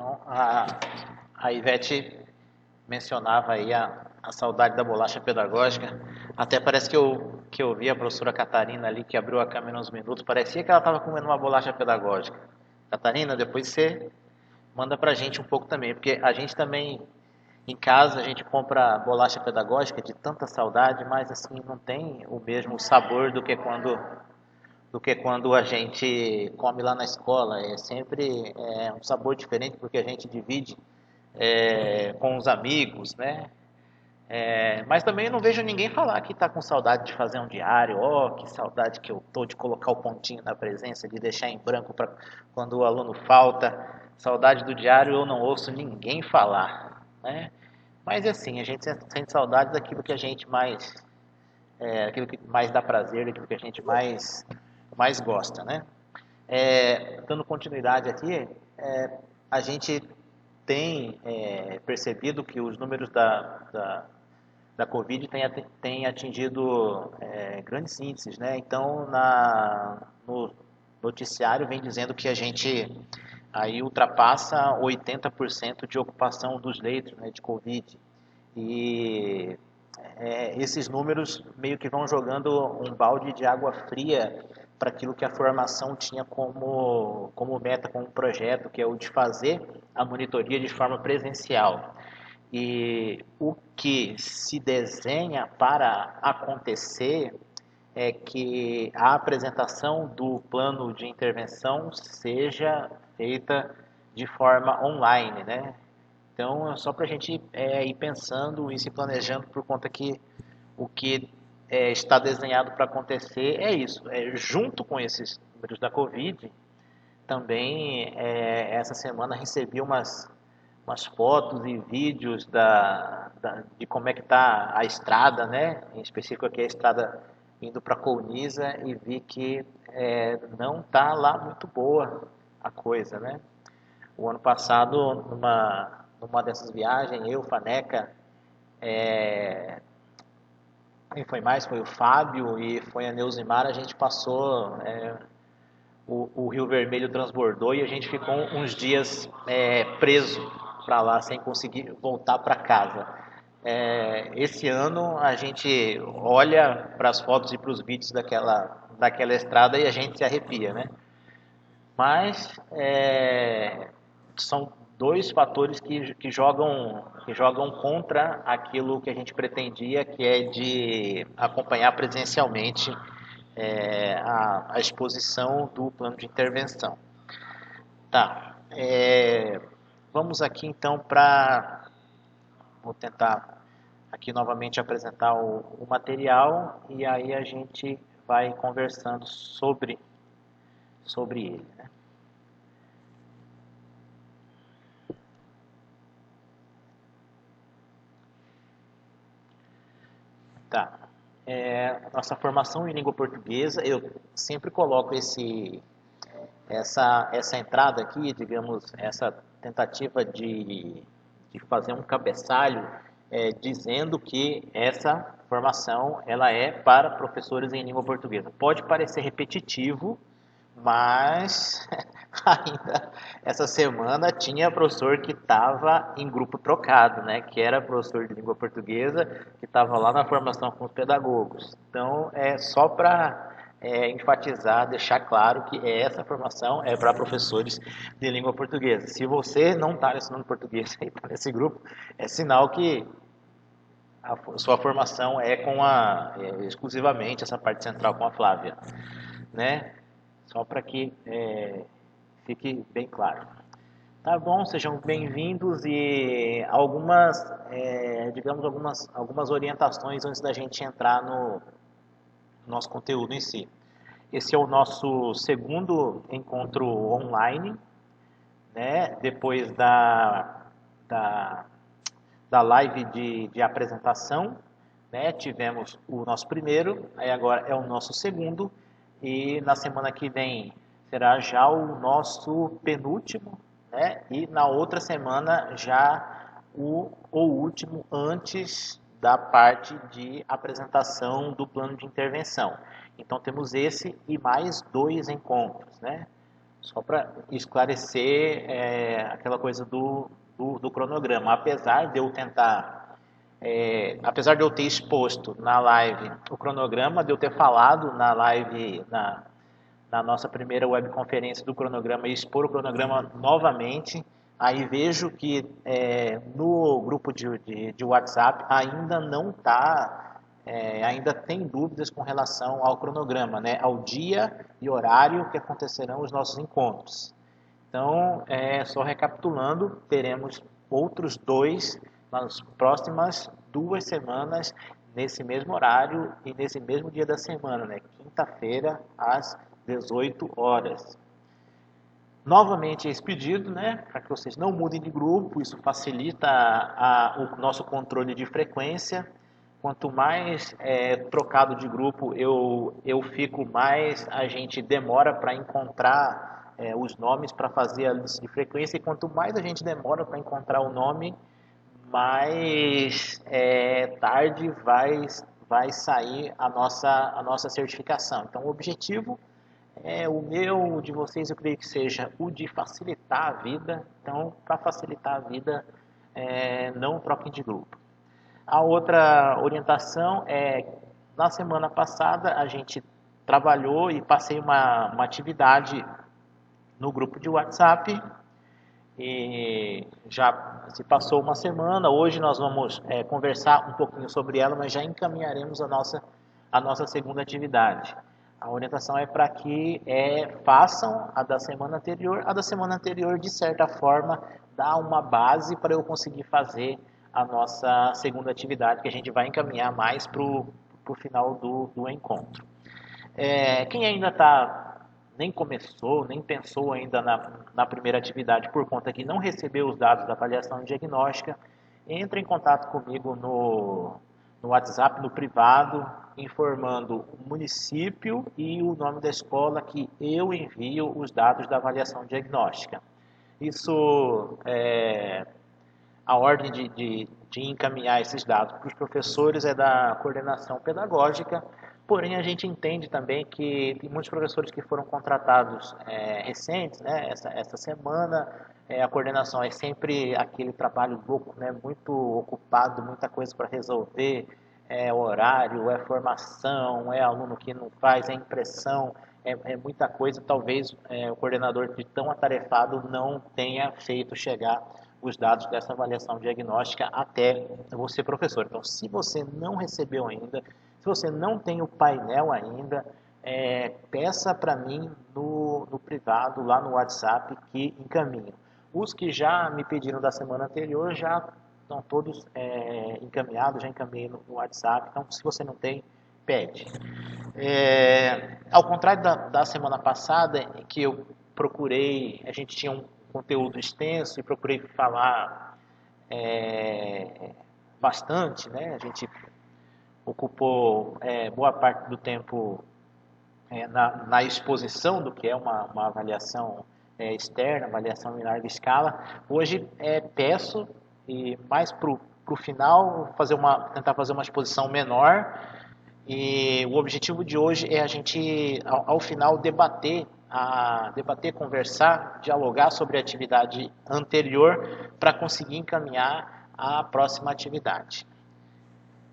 Então, a Ivete mencionava aí a saudade da bolacha pedagógica. Até parece que eu vi a professora Catarina ali, que abriu a câmera uns minutos. Parecia que ela estava comendo uma bolacha pedagógica. Catarina, depois você manda pra gente um pouco também, porque a gente também, em casa, a gente compra bolacha pedagógica de tanta saudade, mas assim, não tem o mesmo sabor do que quando a gente come lá na escola. É sempre um sabor diferente, porque a gente divide com os amigos, né? Mas também não vejo ninguém falar que está com saudade de fazer um diário. Oh, que saudade que eu tô de colocar o pontinho na presença, de deixar em branco para quando o aluno falta. Saudade do diário eu não ouço ninguém falar, né? Mas assim, a gente sente saudade daquilo que a gente aquilo que mais dá prazer, daquilo que a gente mais gosta, né? Dando continuidade aqui, a gente tem percebido que os números da Covid têm atingido grandes índices, né? Então, no noticiário vem dizendo que a gente aí ultrapassa 80% de ocupação dos leitos, né, de Covid. E esses números meio que vão jogando um balde de água fria para aquilo que a formação tinha como meta, como projeto, que é o de fazer a monitoria de forma presencial. E o que se desenha para acontecer é que a apresentação do plano de intervenção seja feita de forma online, né? Então, é só para a gente ir pensando e se planejando por conta que o que está desenhado para acontecer é isso. Junto com esses números da Covid, também essa semana recebi umas fotos e vídeos de como é que está a estrada, né? Em específico aqui a estrada indo para Colniza e vi que não está lá muito boa a coisa, né? O ano passado, numa dessas viagens, eu, Faneca, quem foi mais? Foi o Fábio e foi a Neuzimar, a gente passou, o Rio Vermelho transbordou e a gente ficou uns dias preso para lá, sem conseguir voltar para casa. Esse ano a gente olha para as fotos e para os vídeos daquela estrada e a gente se arrepia, né? Mas são dois fatores que jogam contra aquilo que a gente pretendia, que é de acompanhar presencialmente a exposição do plano de intervenção. Tá. Vamos aqui então para. Vou tentar aqui novamente apresentar o material e aí a gente vai conversando sobre ele, né? Tá. Nossa formação em língua portuguesa, eu sempre coloco essa entrada aqui, digamos, essa tentativa de fazer um cabeçalho dizendo que essa formação ela é para professores em língua portuguesa. Pode parecer repetitivo, mas ainda essa semana tinha professor que estava em grupo trocado, né? Que era professor de língua portuguesa, que estava lá na formação com os pedagogos. Então, é só para enfatizar, deixar claro que essa formação é para professores de língua portuguesa. Se você não está ensinando português e está nesse grupo, é sinal que a sua formação exclusivamente essa parte central com a Flávia, né? Só para que fique bem claro. Tá bom, sejam bem-vindos e digamos, algumas orientações antes da gente entrar no nosso conteúdo em si. Esse é o nosso segundo encontro online, né? Depois da, da live de apresentação, né? Tivemos o nosso primeiro, aí agora é o nosso segundo, e na semana que vem será já o nosso penúltimo, né? E na outra semana já o último antes da parte de apresentação do plano de intervenção. Então temos esse e mais dois encontros, né? Só para esclarecer aquela coisa do cronograma. Apesar de eu ter exposto na live o cronograma, de eu ter falado na live, na nossa primeira webconferência do cronograma e expor o cronograma novamente, aí vejo que no grupo de WhatsApp ainda não está, ainda tem dúvidas com relação ao cronograma, né, ao dia e horário que acontecerão os nossos encontros. Então, só recapitulando, teremos outros dois nas próximas 2 semanas, nesse mesmo horário e nesse mesmo dia da semana, né? Quinta-feira, às 18 horas. Novamente esse pedido, né, para que vocês não mudem de grupo, isso facilita o nosso controle de frequência. Quanto mais trocado de grupo eu fico, mais a gente demora para encontrar os nomes para fazer a lista de frequência, e quanto mais a gente demora para encontrar o nome, mais tarde vai sair a nossa certificação. Então, o objetivo o meu, o de vocês, eu creio que seja o de facilitar a vida. Então, para facilitar a vida, não troquem de grupo. A outra orientação na semana passada, a gente trabalhou e passei uma atividade no grupo de WhatsApp, e já se passou uma semana. Hoje nós vamos conversar um pouquinho sobre ela, mas já encaminharemos a nossa segunda atividade. A orientação é para que façam a da semana anterior. A da semana anterior, de certa forma, dá uma base para eu conseguir fazer a nossa segunda atividade, que a gente vai encaminhar mais para o final do encontro. Quem ainda nem começou, nem pensou ainda na primeira atividade por conta que não recebeu os dados da avaliação diagnóstica, entre em contato comigo no WhatsApp, no privado, informando o município e o nome da escola, que eu envio os dados da avaliação diagnóstica. Isso, a ordem de encaminhar esses dados para os professores é da coordenação pedagógica, porém a gente entende também que tem muitos professores que foram contratados recentes, né, essa semana. A coordenação é sempre aquele trabalho louco, né, muito ocupado, muita coisa para resolver, horário, formação, aluno que não faz, impressão, muita coisa. Talvez o coordenador, de tão atarefado, não tenha feito chegar os dados dessa avaliação diagnóstica até você, professor. Então, se você não recebeu ainda, se você não tem o painel ainda, peça para mim no privado, lá no WhatsApp, que encaminho. Os que já me pediram da semana anterior já estão todos encaminhados, já encaminhei no WhatsApp. Então, se você não tem, pede. Ao contrário da semana passada, em que eu procurei, a gente tinha um conteúdo extenso e procurei falar bastante, né? A gente ocupou boa parte do tempo na exposição do que é uma avaliação externa, avaliação em larga escala. Hoje peço, e mais para o final, tentar fazer uma exposição menor, e o objetivo de hoje é a gente, ao final, debater, conversar, dialogar sobre a atividade anterior para conseguir encaminhar a próxima atividade.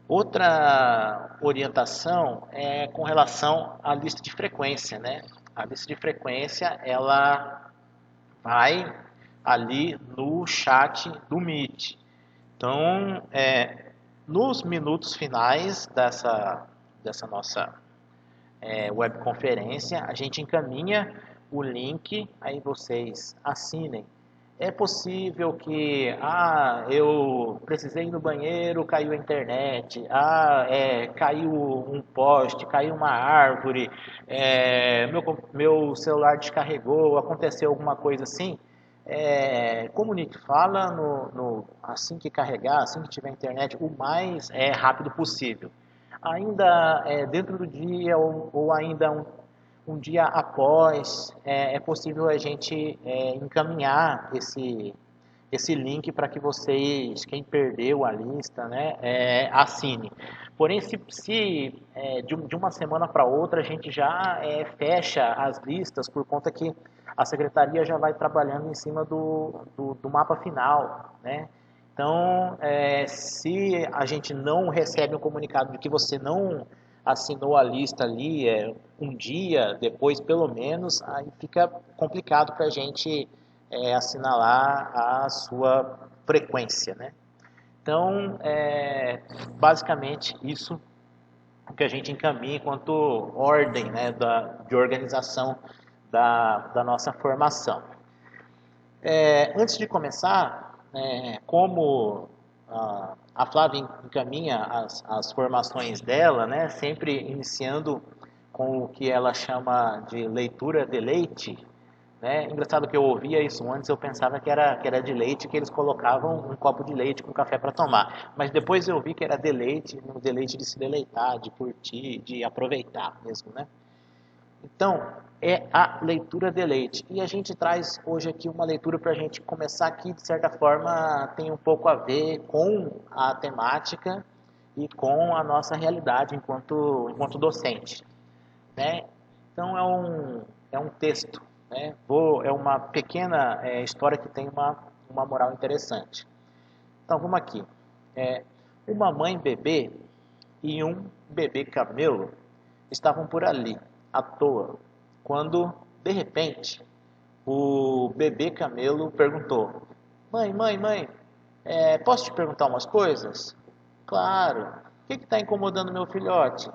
Outra orientação é com relação à lista de frequência, né? A lista de frequência, ela vai ali no chat do Meet. Então, nos minutos finais dessa nossa webconferência, a gente encaminha o link, aí vocês assinem. É possível que, eu precisei ir no banheiro, caiu a internet, caiu um poste, caiu uma árvore, meu celular descarregou, aconteceu alguma coisa assim. Comunique, fala assim que carregar, assim que tiver internet, o mais rápido possível. Ainda dentro do dia ou ainda um dia após, é possível a gente encaminhar esse link para que vocês, quem perdeu a lista, né, assine. Porém, se de uma semana para outra a gente já fecha as listas, por conta que a secretaria já vai trabalhando em cima do mapa final, né? Então, se a gente não recebe um comunicado de que você não assinou a lista ali um dia depois, pelo menos, aí fica complicado para a gente assinalar a sua frequência, né? Então, basicamente, isso que a gente encaminha enquanto ordem, né, de organização da nossa formação. Antes de começar, como a Flávia encaminha as formações dela, né, sempre iniciando com o que ela chama de leitura de leite, né? Engraçado que eu ouvia isso antes, eu pensava que era de leite, que eles colocavam um copo de leite com café para tomar. Mas depois eu vi que era deleite, um deleite de se deleitar, de curtir, de aproveitar mesmo, né? Então, é a leitura de leite. E a gente traz hoje aqui uma leitura para a gente começar aqui, de certa forma, tem um pouco a ver com a temática e com a nossa realidade enquanto docente, né? Então, é um texto, né? É uma pequena história que tem uma moral interessante. Então, vamos aqui. Uma mãe bebê e um bebê camelo estavam por ali, à toa, quando, de repente, o bebê camelo perguntou: Mãe, mãe, mãe, posso te perguntar umas coisas? Claro. O que está incomodando meu filhote?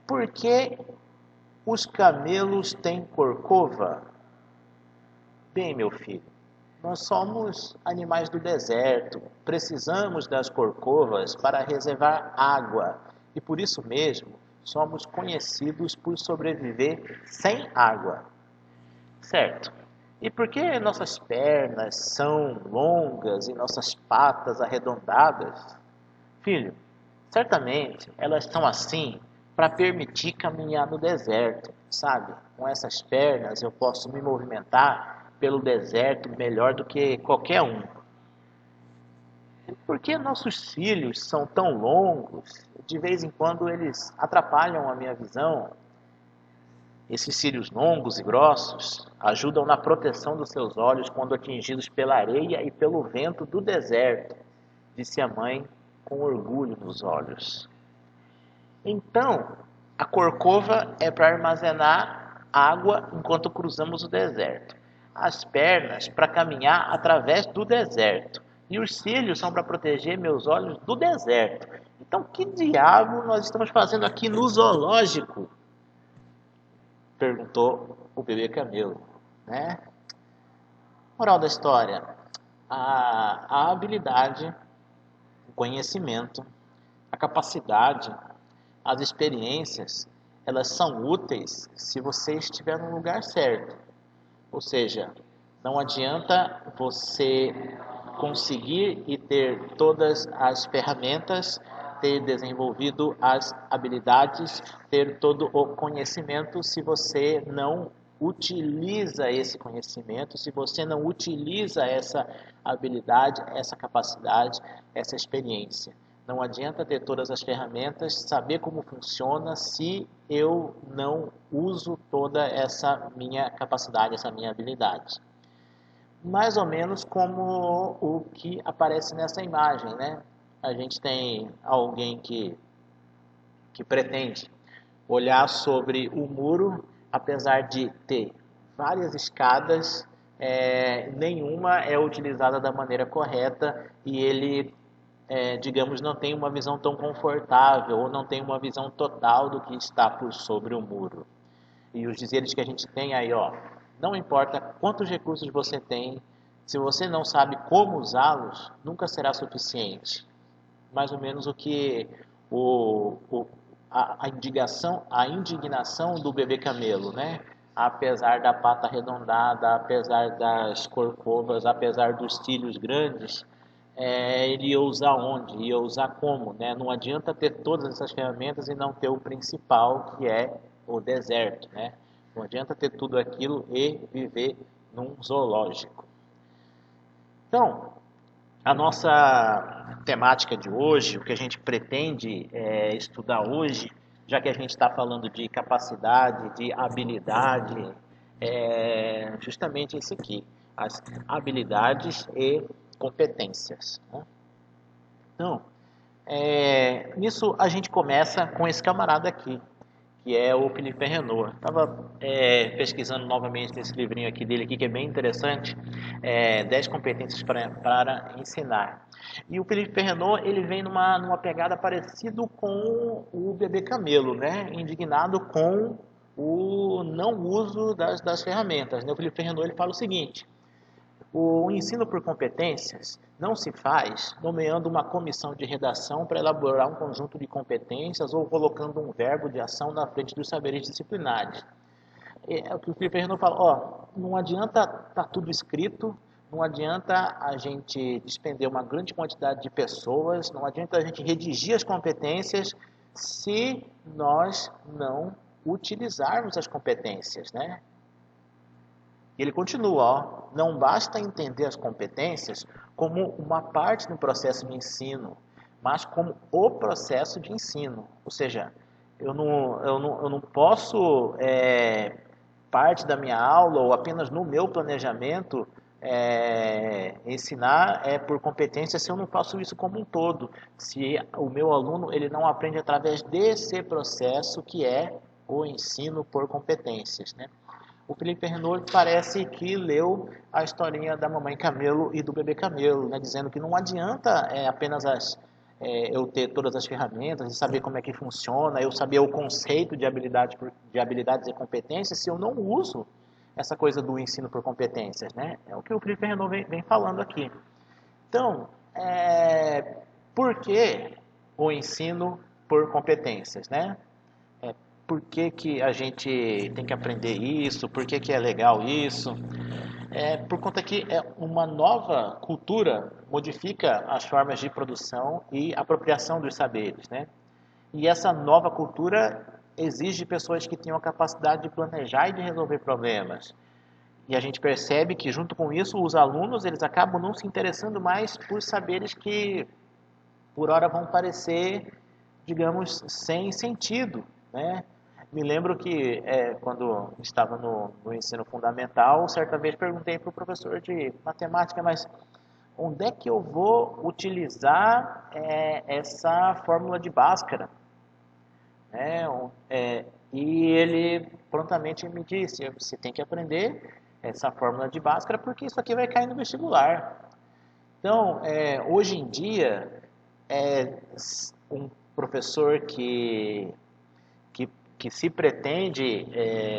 Por que os camelos têm corcova? Bem, meu filho, nós somos animais do deserto, precisamos das corcovas para reservar água e por isso mesmo somos conhecidos por sobreviver sem água. Certo. E por que nossas pernas são longas e nossas patas arredondadas? Filho, certamente elas estão assim para permitir caminhar no deserto, sabe? Com essas pernas eu posso me movimentar pelo deserto melhor do que qualquer um. Por que nossos cílios são tão longos? De vez em quando eles atrapalham a minha visão. Esses cílios longos e grossos ajudam na proteção dos seus olhos quando atingidos pela areia e pelo vento do deserto, disse a mãe com orgulho nos olhos. Então, a corcova é para armazenar água enquanto cruzamos o deserto. As pernas para caminhar através do deserto. E os cílios são para proteger meus olhos do deserto. Então, que diabo nós estamos fazendo aqui no zoológico? Perguntou o bebê camelo, né? Moral da história: a habilidade, o conhecimento, a capacidade, as experiências, elas são úteis se você estiver no lugar certo. Ou seja, não adianta você conseguir e ter todas as ferramentas, ter desenvolvido as habilidades, ter todo o conhecimento, se você não utiliza esse conhecimento, se você não utiliza essa habilidade, essa capacidade, essa experiência. Não adianta ter todas as ferramentas, saber como funciona, se eu não uso toda essa minha capacidade, essa minha habilidade. Mais ou menos como o que aparece nessa imagem, né? A gente tem alguém que pretende olhar sobre o muro, apesar de ter várias escadas, nenhuma é utilizada da maneira correta e ele, digamos, não tem uma visão tão confortável ou não tem uma visão total do que está por sobre o muro. E os dizeres que a gente tem aí, ó, não importa quantos recursos você tem, se você não sabe como usá-los, nunca será suficiente. Mais ou menos o que a indignação do bebê camelo, né? Apesar da pata arredondada, apesar das corcovas, apesar dos cílios grandes, ele ia usar onde? Ia usar como, né? Não adianta ter todas essas ferramentas e não ter o principal, que é o deserto, né? Não adianta ter tudo aquilo e viver num zoológico. Então, a nossa temática de hoje, o que a gente pretende estudar hoje, já que a gente está falando de capacidade, de habilidade, é justamente esse aqui, as habilidades e competências, né? Então, nisso a gente começa com esse camarada aqui, que é o Philippe Renault. Estava pesquisando novamente nesse livrinho aqui dele, aqui, que é bem interessante, 10 competências para ensinar. E o Philippe Renault, ele vem numa pegada parecido com o bebê camelo, né? Indignado com o não uso das ferramentas, né? O Philippe Renault, ele fala o seguinte: o ensino por competências não se faz nomeando uma comissão de redação para elaborar um conjunto de competências ou colocando um verbo de ação na frente dos saberes disciplinares. É o que o Felipe Renault fala, não adianta estar tudo escrito, não adianta a gente despender uma grande quantidade de pessoas, não adianta a gente redigir as competências se nós não utilizarmos as competências, né? E ele continua, não basta entender as competências como uma parte do processo de ensino, mas como o processo de ensino. Ou seja, eu não posso, parte da minha aula ou apenas no meu planejamento, ensinar por competência se eu não faço isso como um todo. Se o meu aluno ele não aprende através desse processo que é o ensino por competências, né? O Felipe Renault parece que leu a historinha da mamãe camelo e do bebê camelo, né, dizendo que não adianta apenas eu ter todas as ferramentas e saber como é que funciona, eu saber o conceito de habilidades e competências se eu não uso essa coisa do ensino por competências, né? É o que o Felipe Renault vem falando aqui. Então, por que o ensino por competências, né? Por que, que a gente tem que aprender isso, por que, que é legal isso. Por conta que uma nova cultura modifica as formas de produção e apropriação dos saberes, né? E essa nova cultura exige pessoas que tenham a capacidade de planejar e de resolver problemas. E a gente percebe que, junto com isso, os alunos eles acabam não se interessando mais por saberes que, por hora, vão parecer, digamos, sem sentido, né? Me lembro que quando estava no ensino fundamental, certa vez perguntei para o professor de matemática, mas onde é que eu vou utilizar essa fórmula de Bhaskara? E ele prontamente me disse, você tem que aprender essa fórmula de Bhaskara porque isso aqui vai cair no vestibular. Então, hoje em dia, um professor que se pretende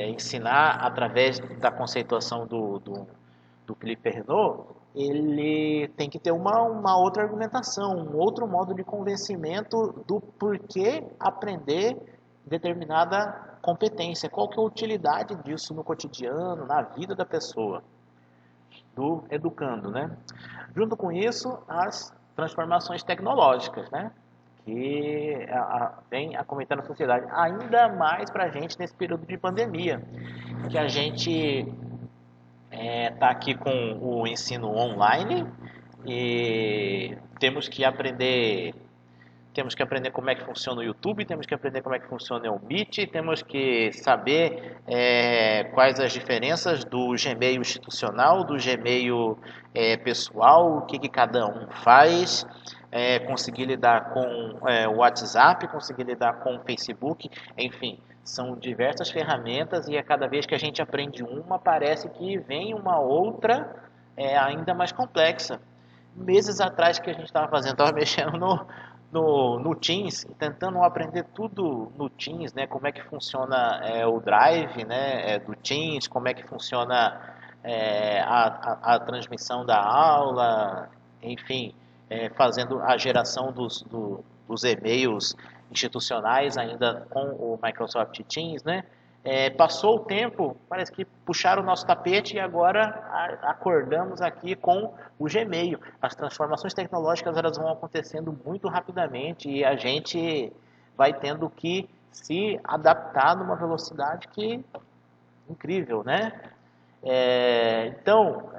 ensinar através da conceituação do Philippe Renault, ele tem que ter uma outra argumentação, um outro modo de convencimento do porquê aprender determinada competência, qual que é a utilidade disso no cotidiano, na vida da pessoa, do educando, né? Junto com isso, as transformações tecnológicas, né? Que vem acometendo a sociedade, ainda mais para a gente nesse período de pandemia, que a gente está aqui com o ensino online e temos que aprender como é que funciona o YouTube, temos que aprender como é que funciona o Meet, temos que saber quais as diferenças do Gmail institucional, do Gmail pessoal, o que, que cada um faz, conseguir lidar com o WhatsApp, conseguir lidar com o Facebook, enfim, são diversas ferramentas e a cada vez que a gente aprende uma, parece que vem uma outra ainda mais complexa. Meses atrás que a gente estava mexendo no Teams, tentando aprender tudo no Teams, né? Como é que funciona o Drive, né? Do Teams, como é que funciona a transmissão da aula, enfim, fazendo a geração dos e-mails institucionais ainda com o Microsoft Teams, né? Passou o tempo, parece que puxaram o nosso tapete e agora acordamos aqui com o Gmail. As transformações tecnológicas elas vão acontecendo muito rapidamente e a gente vai tendo que se adaptar numa velocidade que incrível, né? Então,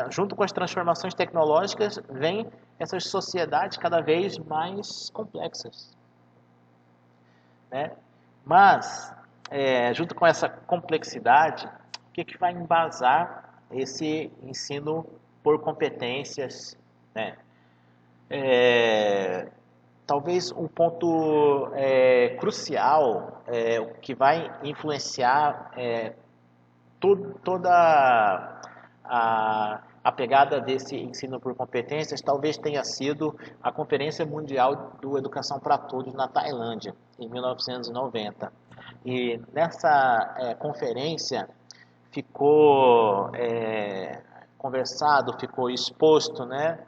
junto com as transformações tecnológicas, vem essas sociedades cada vez mais complexas, né? Mas, junto com essa complexidade, o que vai embasar esse ensino por competências, né? Talvez um ponto crucial, que vai influenciar toda a pegada desse ensino por competências, talvez tenha sido a Conferência Mundial do Educação para Todos na Tailândia, em 1990. E nessa conferência ficou conversado, ficou exposto, né,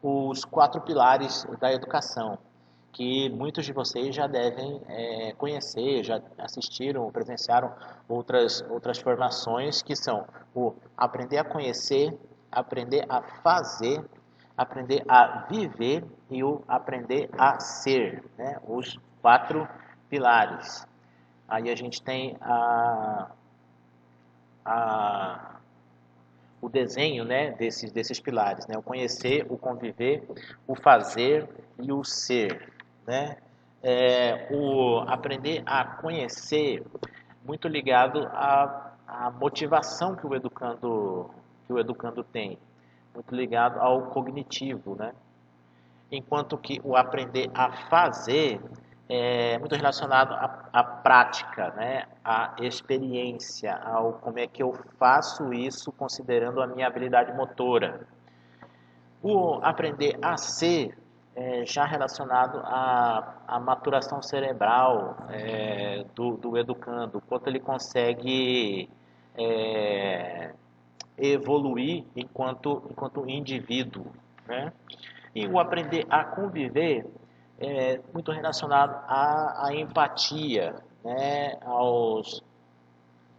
os 4 pilares da educação, que muitos de vocês já devem conhecer, já assistiram, presenciaram outras formações, que são o aprender a conhecer, aprender a fazer, aprender a viver e o aprender a ser, né? Os 4 pilares. Aí a gente tem o desenho, né, desses pilares, né? O conhecer, o conviver, o fazer e o ser, né? O aprender a conhecer, muito ligado à motivação que o educando tem, muito ligado ao cognitivo, né? Enquanto que o aprender a fazer é muito relacionado à prática, né? À experiência, ao como é que eu faço isso considerando a minha habilidade motora. O aprender a ser já relacionado à maturação cerebral do educando, quanto ele consegue evoluir enquanto indivíduo, né? E o aprender a conviver é muito relacionado à empatia, né? Aos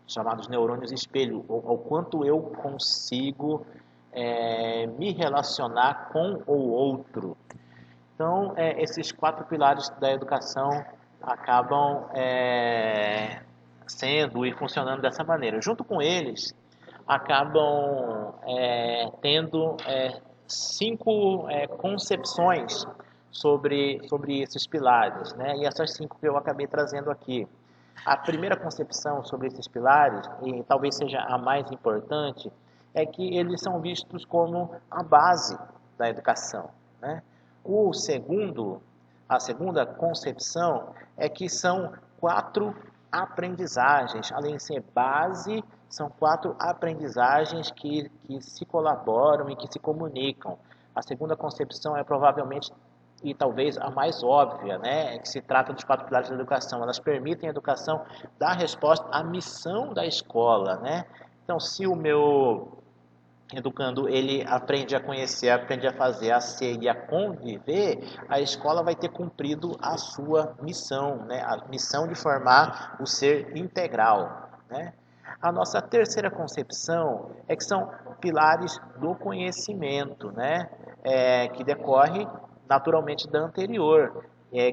chamados neurônios espelho, ao quanto eu consigo me relacionar com o outro. Então, esses 4 pilares da educação acabam sendo e funcionando dessa maneira. Junto com eles, acabam tendo 5 concepções sobre esses pilares, né? E essas 5 que eu acabei trazendo aqui. A primeira concepção sobre esses pilares, e talvez seja a mais importante, é que eles são vistos como a base da educação, né? A segunda concepção é que são 4 aprendizagens, além de ser base, são 4 aprendizagens que se colaboram e que se comunicam. A segunda concepção é provavelmente e talvez a mais óbvia, né, é que se trata dos 4 pilares da educação. Elas permitem a educação dar resposta à missão da escola, né? Então, se o meu educando ele aprende a conhecer, aprende a fazer, a ser e a conviver, a escola vai ter cumprido a sua missão, né? A missão de formar o ser integral, né? A nossa terceira concepção é que são pilares do conhecimento, né? Que decorre naturalmente da anterior,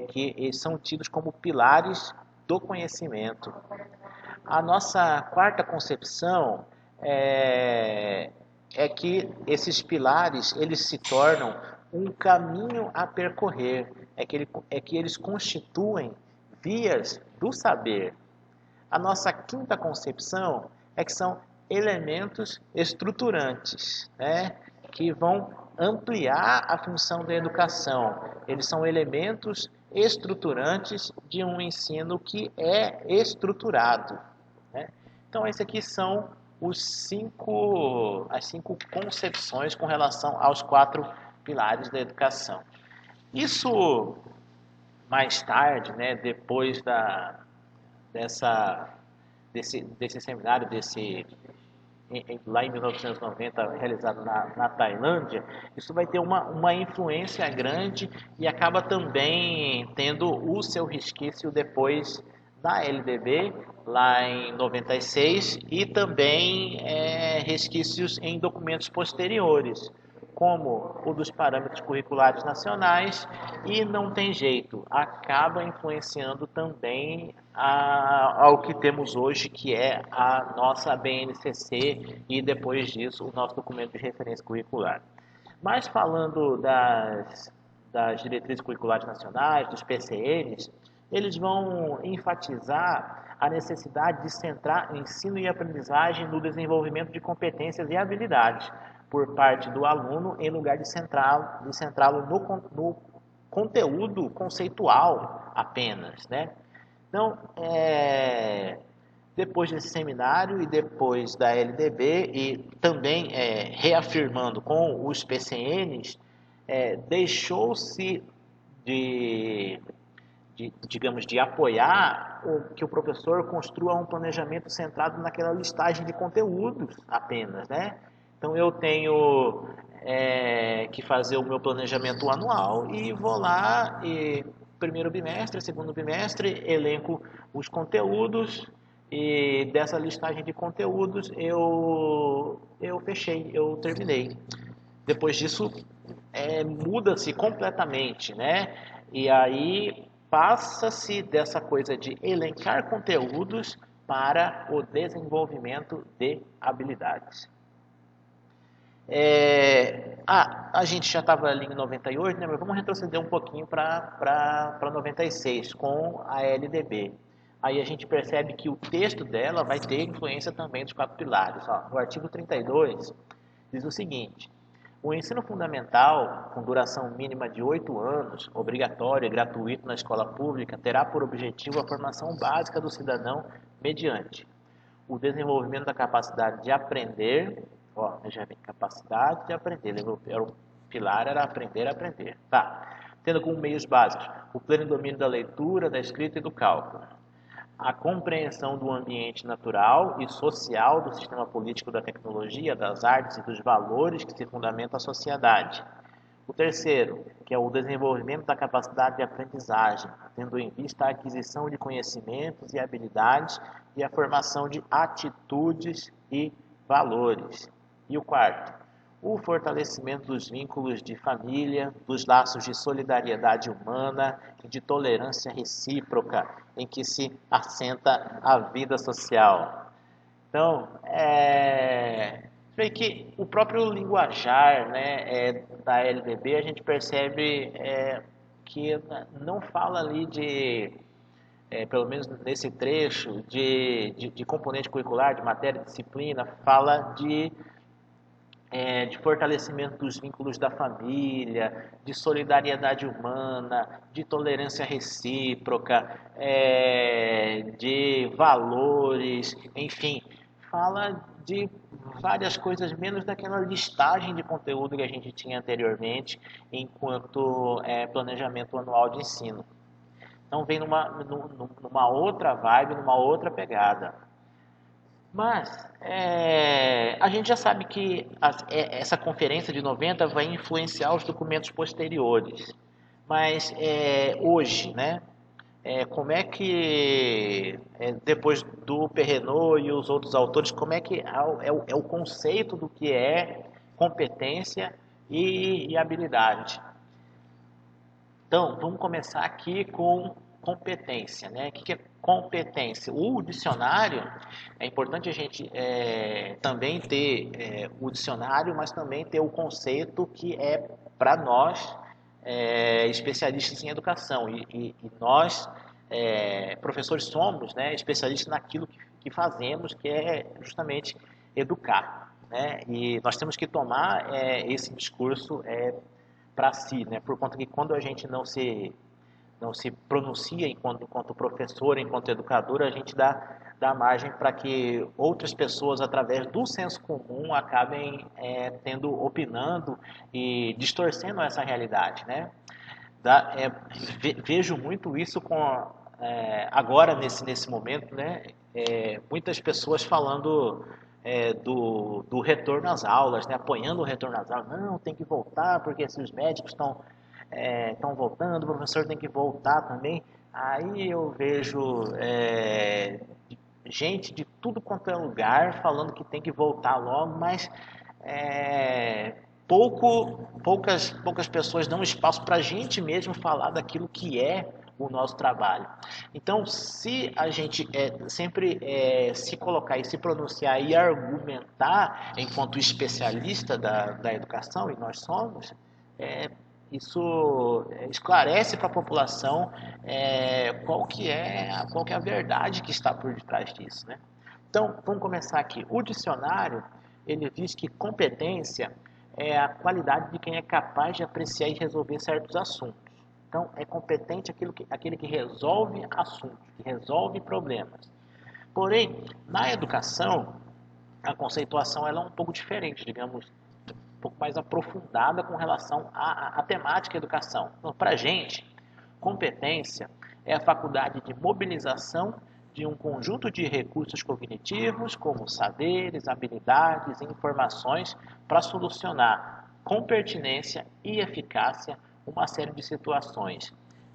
que eles são tidos como pilares do conhecimento. A nossa quarta concepção é que esses pilares eles se tornam um caminho a percorrer, é que eles constituem vias do saber. A nossa quinta concepção é que são elementos estruturantes, né, que vão ampliar a função da educação. Eles são elementos estruturantes de um ensino que é estruturado, né? Então, esses aqui são as 5 concepções com relação aos 4 pilares da educação. Isso, mais tarde, né, depois desse seminário, lá em 1990, realizado na Tailândia, isso vai ter uma influência grande e acaba também tendo o seu resquício depois da LDB, lá em 96, e também resquícios em documentos posteriores, como o dos parâmetros curriculares nacionais, e não tem jeito, acaba influenciando também ao que temos hoje, que é a nossa BNCC e depois disso o nosso documento de referência curricular. Mas falando das diretrizes curriculares nacionais, dos PCNs, eles vão enfatizar a necessidade de centrar ensino e aprendizagem no desenvolvimento de competências e habilidades por parte do aluno, em lugar de centrá-lo no conteúdo conceitual apenas, né? Então, depois desse seminário e depois da LDB e também reafirmando com os PCNs, deixou-se digamos, de apoiar que o professor construa um planejamento centrado naquela listagem de conteúdos apenas, né? Então, eu tenho que fazer o meu planejamento anual e vou lá e primeiro bimestre, segundo bimestre, elenco os conteúdos e dessa listagem de conteúdos eu fechei, eu terminei. Depois disso, muda-se completamente, né? E aí passa-se dessa coisa de elencar conteúdos para o desenvolvimento de habilidades. A gente já estava ali em 98, né? Mas vamos retroceder um pouquinho para 96 com a LDB. Aí a gente percebe que o texto dela vai ter influência também dos 4 pilares. Ó, no artigo 32 diz o seguinte: o ensino fundamental, com duração mínima de 8 anos, obrigatório e gratuito na escola pública, terá por objetivo a formação básica do cidadão mediante o desenvolvimento da capacidade de aprender, veja bem, capacidade de aprender, o pilar era aprender a aprender, tendo como meios básicos o pleno domínio da leitura, da escrita e do cálculo, a compreensão do ambiente natural e social, do sistema político, da tecnologia, das artes e dos valores que se fundamentam a sociedade. O terceiro, que é o desenvolvimento da capacidade de aprendizagem, tendo em vista a aquisição de conhecimentos e habilidades e a formação de atitudes e valores. E o quarto, o fortalecimento dos vínculos de família, dos laços de solidariedade humana e de tolerância recíproca em que se assenta a vida social. Então, vê que o próprio linguajar, né, da LDB, a gente percebe que não fala ali pelo menos nesse trecho, de componente curricular, de matéria, de disciplina, fala de fortalecimento dos vínculos da família, de solidariedade humana, de tolerância recíproca, de valores, enfim, fala de várias coisas, menos daquela listagem de conteúdo que a gente tinha anteriormente, enquanto planejamento anual de ensino. Então vem numa outra vibe, numa outra pegada. Mas a gente já sabe que essa conferência de 90 vai influenciar os documentos posteriores. Mas hoje, né? Como é que, depois do Perrenot e os outros autores, como é que é o conceito do que é competência e habilidade? Então, vamos começar aqui com competência, né? O que é competência? O dicionário, é importante a gente também ter o dicionário, mas também ter o conceito que é para nós, especialistas em educação. E nós, professores, somos, né, especialistas naquilo que fazemos, que é justamente educar, né? E nós temos que tomar esse discurso para si, né? Por conta que quando a gente não se pronuncia enquanto professor, enquanto educador, a gente dá margem para que outras pessoas, através do senso comum, acabem opinando e distorcendo essa realidade, né? Vejo muito isso agora, nesse momento, né? Muitas pessoas falando do retorno às aulas, né? Apoiando o retorno às aulas. Não, tem que voltar, porque se os médicos estão voltando, o professor tem que voltar também. Aí eu vejo gente de tudo quanto é lugar falando que tem que voltar logo, mas poucas pessoas dão espaço para a gente mesmo falar daquilo que é o nosso trabalho. Então, se a gente sempre se colocar e se pronunciar e argumentar enquanto especialista da educação, e nós somos, isso esclarece para a população qual que é a verdade que está por detrás disso, né? Então, vamos começar aqui. O dicionário, ele diz que competência é a qualidade de quem é capaz de apreciar e resolver certos assuntos. Então, é competente aquele que resolve assuntos, que resolve problemas. Porém, na educação, a conceituação ela é um pouco diferente, digamos, um pouco mais aprofundada com relação à temática educação. Então, para a gente, competência é a faculdade de mobilização de um conjunto de recursos cognitivos, como saberes, habilidades e informações, para solucionar com pertinência e eficácia uma série de situações.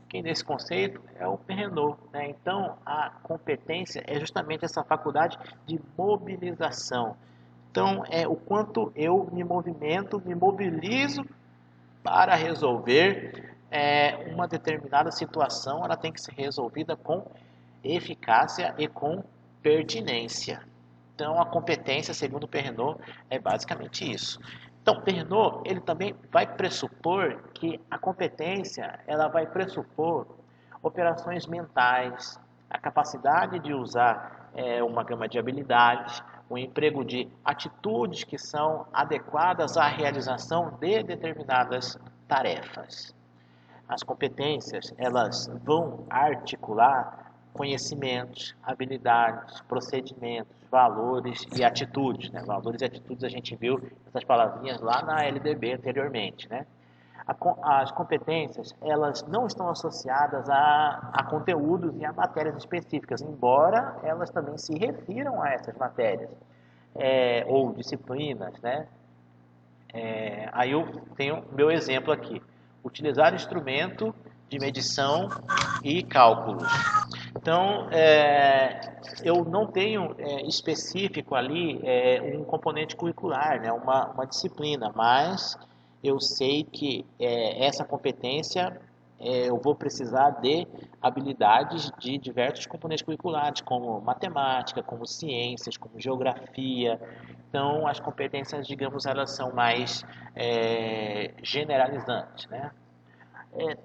Quem nesse conceito é o Perrenot, né? Então, a competência é justamente essa faculdade de mobilização. Então, é o quanto eu me movimento, me mobilizo para resolver uma determinada situação, ela tem que ser resolvida com eficácia e com pertinência. Então, a competência, segundo Perrenot, é basicamente isso. Então, Perrenot, ele também vai pressupor que a competência, ela vai pressupor operações mentais, a capacidade de usar uma gama de habilidades, o emprego de atitudes que são adequadas à realização de determinadas tarefas. As competências, elas vão articular conhecimentos, habilidades, procedimentos, valores e atitudes, né? Valores e atitudes a gente viu essas palavrinhas lá na LDB anteriormente, né? As competências, elas não estão associadas a conteúdos e a matérias específicas, embora elas também se refiram a essas matérias, ou disciplinas, né? Aí eu tenho meu exemplo aqui. Utilizar instrumento de medição e cálculos. Então, eu não tenho específico ali um componente curricular, né, uma disciplina, mas eu sei que essa competência eu vou precisar de habilidades de diversos componentes curriculares, como matemática, como ciências, como geografia. Então, as competências, digamos, elas são mais generalizantes, né?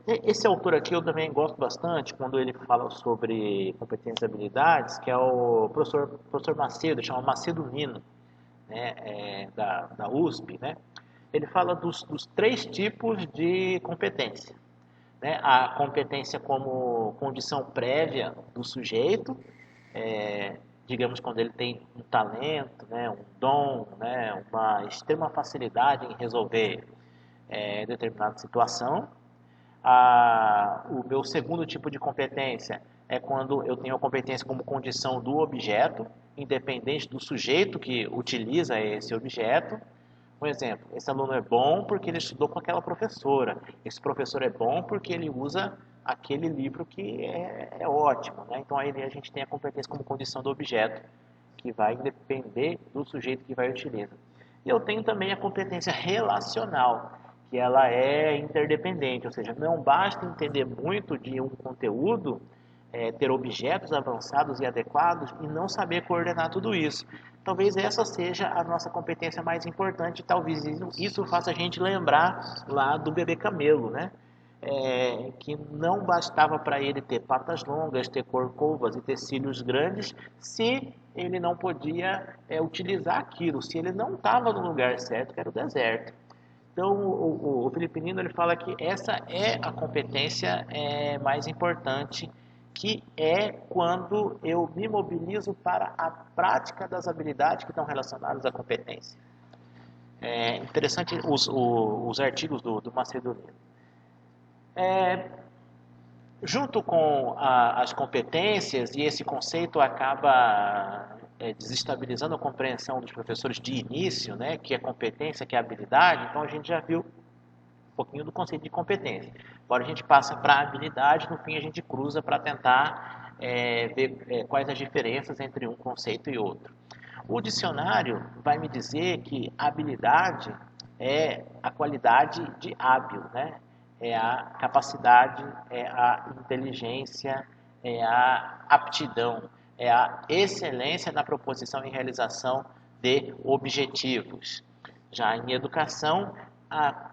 Esse autor aqui eu também gosto bastante quando ele fala sobre competências e habilidades, que é o professor Macedo, chama Macedo Nino, né, da USP, né? Ele fala dos 3 tipos de competência, né? A competência como condição prévia do sujeito, digamos, quando ele tem um talento, né, um dom, né, uma extrema facilidade em resolver determinada situação. O meu segundo tipo de competência é quando eu tenho a competência como condição do objeto, independente do sujeito que utiliza esse objeto. Um exemplo, esse aluno é bom porque ele estudou com aquela professora, esse professor é bom porque ele usa aquele livro que é ótimo, né? Então aí a gente tem a competência como condição do objeto, que vai depender do sujeito que vai utilizar. E eu tenho também a competência relacional, que ela é interdependente, ou seja, não basta entender muito de um conteúdo, ter objetos avançados e adequados e não saber coordenar tudo isso. Talvez essa seja a nossa competência mais importante, talvez isso faça a gente lembrar lá do bebê camelo, né? Que não bastava para ele ter patas longas, ter corcovas e ter cílios grandes, se ele não podia utilizar aquilo, se ele não estava no lugar certo, que era o deserto. Então, o Filipinino ele fala que essa é a competência mais importante, que é quando eu me mobilizo para a prática das habilidades que estão relacionadas à competência. É interessante os artigos do Macedonino. Junto com as competências, e esse conceito acaba desestabilizando a compreensão dos professores de início, né, que é competência, que é habilidade, então a gente já viu um pouquinho do conceito de competência. Agora a gente passa para a habilidade, no fim a gente cruza para tentar ver quais as diferenças entre um conceito e outro. O dicionário vai me dizer que habilidade é a qualidade de hábil, né? É a capacidade, é a inteligência, é a aptidão, é a excelência na proposição e realização de objetivos. Já em educação, a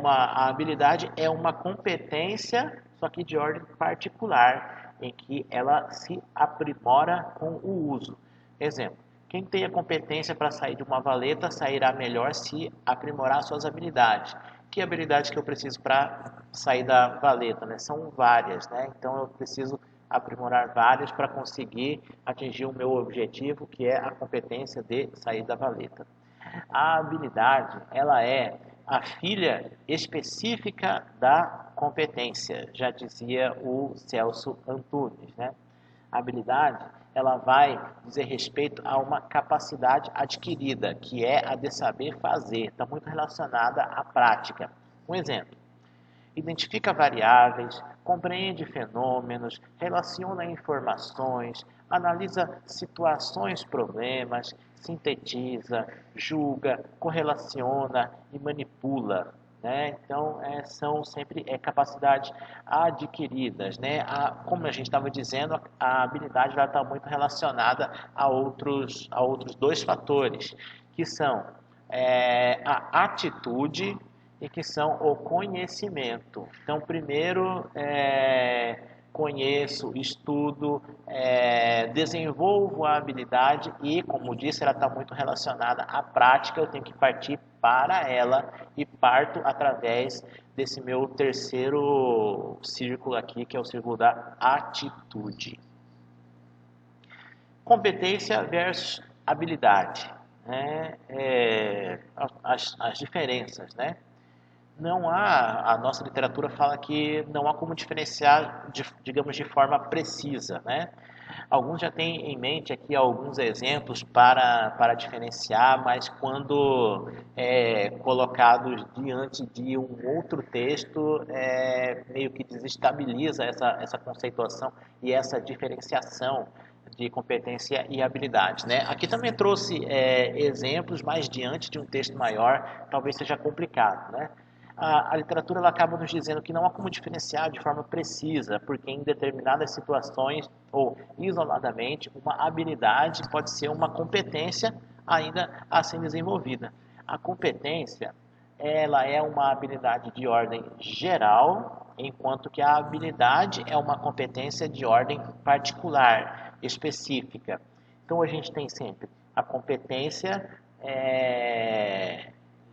a habilidade é uma competência, só que de ordem particular, em que ela se aprimora com o uso. Exemplo, quem tem a competência para sair de uma valeta sairá melhor se aprimorar suas habilidades. Que habilidades que eu preciso para sair da valeta, né? São várias, né? Então eu preciso aprimorar várias para conseguir atingir o meu objetivo, que é a competência de sair da valeta. A habilidade, ela é a filha específica da competência, já dizia o Celso Antunes, né? A habilidade, ela vai dizer respeito a uma capacidade adquirida, que é a de saber fazer, está muito relacionada à prática. Um exemplo: identifica variáveis, compreende fenômenos, relaciona informações, analisa situações, problemas, sintetiza, julga, correlaciona e manipula. Né? Então, são sempre capacidades adquiridas. Né? Como a gente estava dizendo, a habilidade está muito relacionada a outros dois fatores, que são a atitude e que são o conhecimento. Então, primeiro, conheço, estudo, desenvolvo a habilidade e, como disse, ela está muito relacionada à prática, eu tenho que partir para ela e parto através desse meu terceiro círculo aqui, que é o círculo da atitude. Competência versus habilidade. Né? As diferenças, né? Não há, a nossa literatura fala que não há como diferenciar, digamos, de forma precisa, né? Alguns já têm em mente aqui alguns exemplos para diferenciar, mas quando colocados diante de um outro texto, meio que desestabiliza essa conceituação e essa diferenciação de competência e habilidade, né? Aqui também trouxe exemplos, mas diante de um texto maior, talvez seja complicado, né? A literatura ela acaba nos dizendo que não há como diferenciar de forma precisa, porque em determinadas situações ou isoladamente, uma habilidade pode ser uma competência ainda a ser desenvolvida. A competência, ela é uma habilidade de ordem geral, enquanto que a habilidade é uma competência de ordem particular, específica. Então a gente tem sempre a competência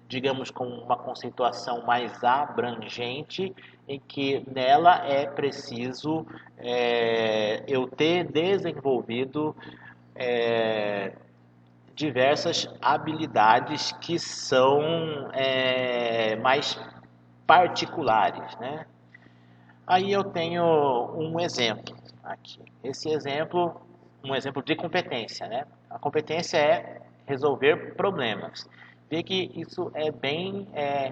digamos, com uma conceituação mais abrangente, em que nela é preciso eu ter desenvolvido diversas habilidades que são mais particulares, né? Aí eu tenho um exemplo aqui. Esse exemplo, um exemplo de competência, né? A competência é resolver problemas. Vê que isso é bem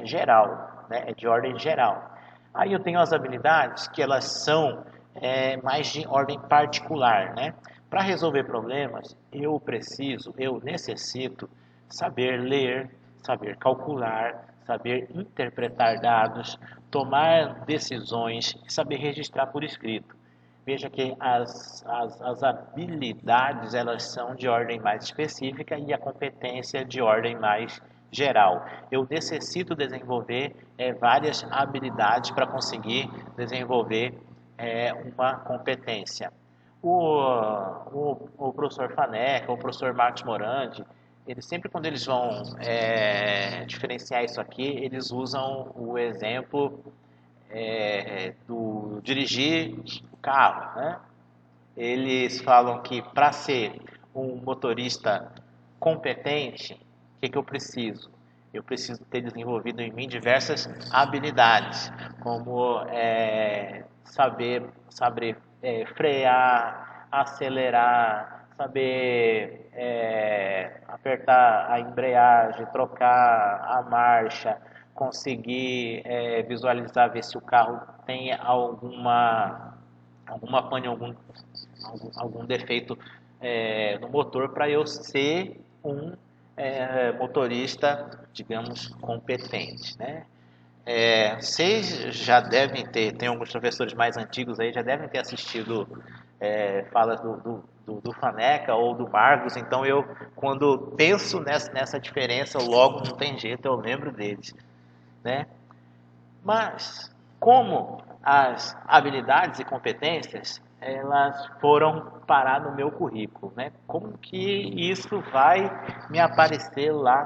geral, né? É de ordem geral. Aí eu tenho as habilidades que elas são mais de ordem particular, né? Para resolver problemas, eu necessito saber ler, saber calcular, saber interpretar dados, tomar decisões e saber registrar por escrito. Veja que as habilidades elas são de ordem mais específica e a competência de ordem mais geral. Eu necessito desenvolver várias habilidades para conseguir desenvolver uma competência. O professor Faneca, o professor Marcos Morandi, eles sempre quando eles vão diferenciar isso aqui, eles usam o exemplo do dirigir o carro, né? Eles falam que para ser um motorista competente, o que eu preciso? Eu preciso ter desenvolvido em mim diversas habilidades, como saber frear, acelerar, saber apertar a embreagem, trocar a marcha, conseguir visualizar, ver se o carro tem alguma pane, algum defeito no motor para eu ser um motorista, digamos, competente, né? Vocês já devem ter, tem alguns professores mais antigos aí, já devem ter assistido falas do Faneca ou do Marcos, então eu, quando penso nessa diferença, logo não tem jeito, eu lembro deles. né? Mas como as habilidades e competências elas foram parar no meu currículo, né? Como que isso vai me aparecer lá